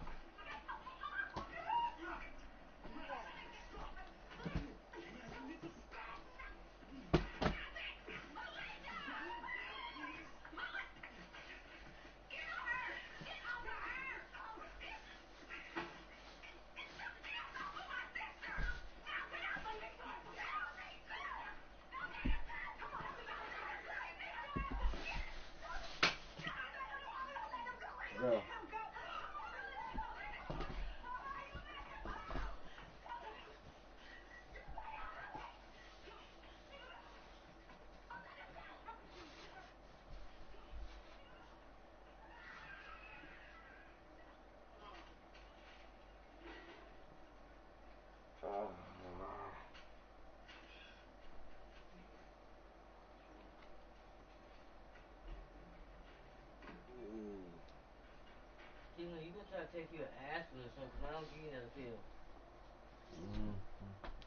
Speaker 6: You need to stop!
Speaker 5: Go.
Speaker 8: Keelan, you been trying to take you an aspirin or something, 'cause I don't give you another pill.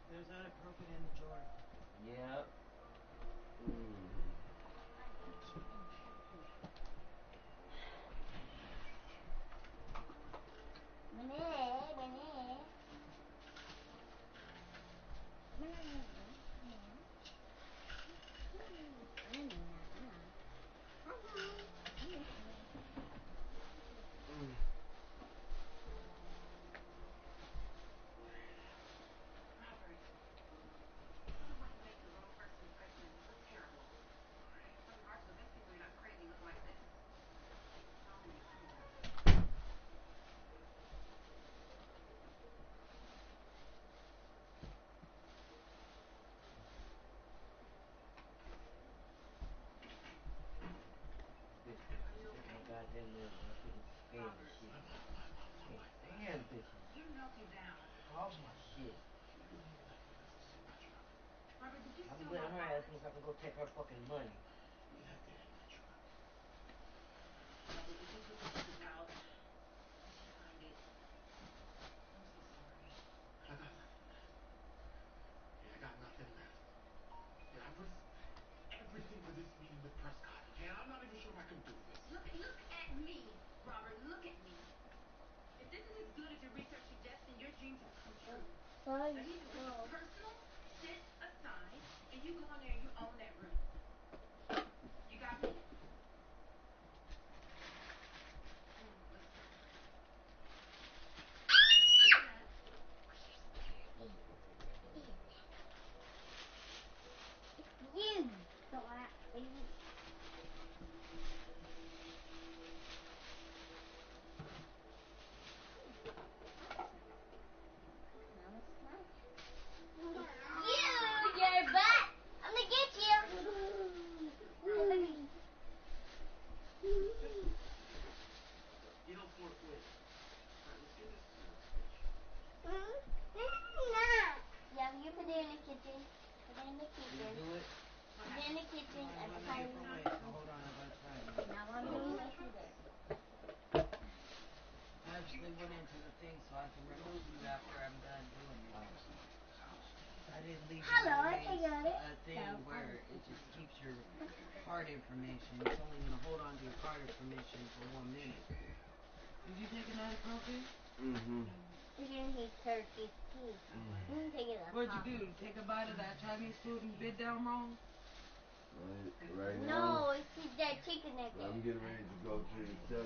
Speaker 3: There's ibuprofen in the drawer.
Speaker 8: Yep.
Speaker 4: Robert, you don't want to make the wrong first impression and look terrible. Some parts of the best people you're not crazy look like this. Tell me the truth.
Speaker 8: Bitch, take my goddamn nerves and I couldn't stand this shit. Can't stand bitches.
Speaker 4: You're melting down.
Speaker 8: Off my shit.
Speaker 4: Robert, did you
Speaker 8: I'm
Speaker 4: steal
Speaker 8: letting
Speaker 4: my
Speaker 8: her
Speaker 4: wallet?
Speaker 8: ass so I can go take her fucking money.
Speaker 4: Robert, did you put the pieces out? Did she find it? I'm so sorry.
Speaker 6: I got nothing left. Yeah, I risked everything for this meeting with Prescott, okay? I'm not even sure if I can do this.
Speaker 4: Look at me, Robert. Look at me. If this is as good as your research suggests, then your dreams have come true. Now you need to put your personal shit aside, and you go in there and you own that room. You got me? Listen. Look at that.
Speaker 7: You don't want to eat. You, your butt. I'm gonna get you.
Speaker 6: You don't smoke weed. Alright, let's get this switch.
Speaker 7: Yeah, you put it in the kitchen. Put it in the
Speaker 8: Did
Speaker 7: kitchen.
Speaker 8: you do it?
Speaker 7: Put it in the kitchen
Speaker 3: I'm
Speaker 7: at the
Speaker 3: gonna
Speaker 7: time.
Speaker 3: microwave, so hold on, I'm gonna try it.
Speaker 7: Now I'm doing what you did.
Speaker 3: I actually went into the thing so I can remove you after I'm done doing it. I didn't leave
Speaker 7: Hello, I
Speaker 3: you
Speaker 7: got it.
Speaker 3: a thing where it just keeps your card information. It's only going to hold on to your card information for 1 minute. Did you take an ibuprofen?
Speaker 5: Mm-hmm.
Speaker 7: You're gonna eat turkey's teeth. Take it
Speaker 3: What'd you do? Take a bite of that Chinese food and bit down wrong?
Speaker 5: Right now,
Speaker 7: No, it's that chicken nugget.
Speaker 5: I'm getting ready to go to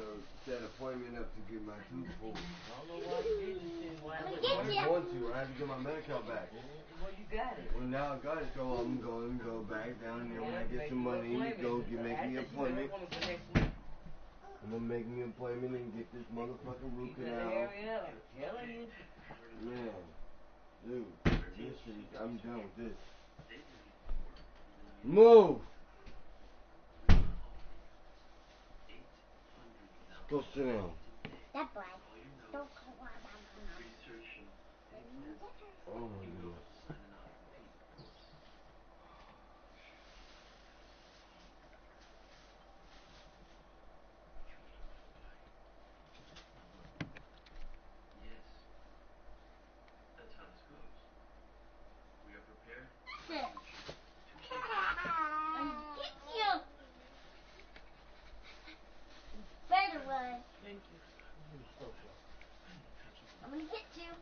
Speaker 5: set appointment up to get my tooth pulled.
Speaker 8: I don't know why you did this thing. Why
Speaker 7: I'm
Speaker 8: not?
Speaker 7: gonna get you.
Speaker 5: I want to. I have to get my Medi-Cal back.
Speaker 8: Well, you got it.
Speaker 5: Well, now I got it, so I'm going to go back down there when I get some money. Go make me an appointment. I'm going to make me an appointment and get this motherfucking root
Speaker 8: You better
Speaker 5: canal.
Speaker 8: hurry up. I'm telling you.
Speaker 5: Man, dude, this shit is, I'm done with this. Move! Go sit down.
Speaker 7: That boy. Don't go on.
Speaker 5: Oh my goodness.
Speaker 7: Sit. I'm gonna get you. Better one.
Speaker 3: Thank you.
Speaker 7: I'm gonna get you.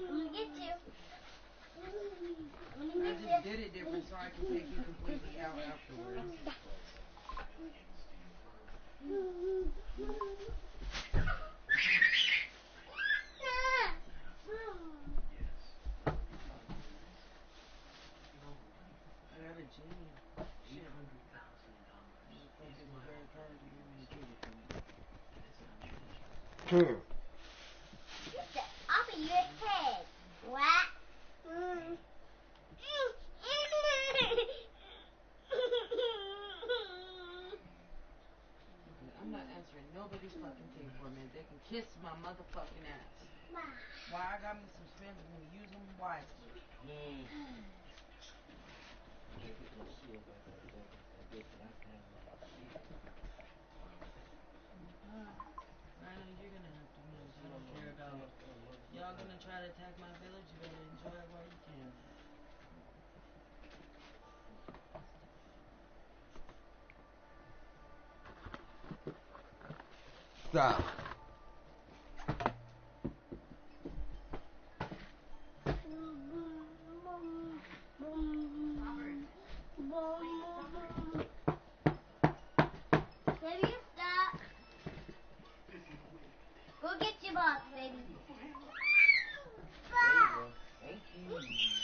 Speaker 7: I'm gonna get you. I'm gonna
Speaker 3: I
Speaker 7: get
Speaker 3: just
Speaker 7: you.
Speaker 3: did it different so I can take you completely out afterwards. I got a genie. Shit. Motherfuckers are very hard to even give it to me.
Speaker 5: Come here.
Speaker 7: I'll be your head. What?
Speaker 3: Okay, I'm not answering nobody's fucking thing for a minute. They can kiss my motherfucking ass. Why I got me some spins, I'm gonna use them wisely. Rhino, you're gonna have to move. I don't care about y'all gonna try to attack my village. You better enjoy it while you can.
Speaker 5: Stop.
Speaker 7: Baby, stop. Go get your box, baby.
Speaker 8: There you go. Thank you.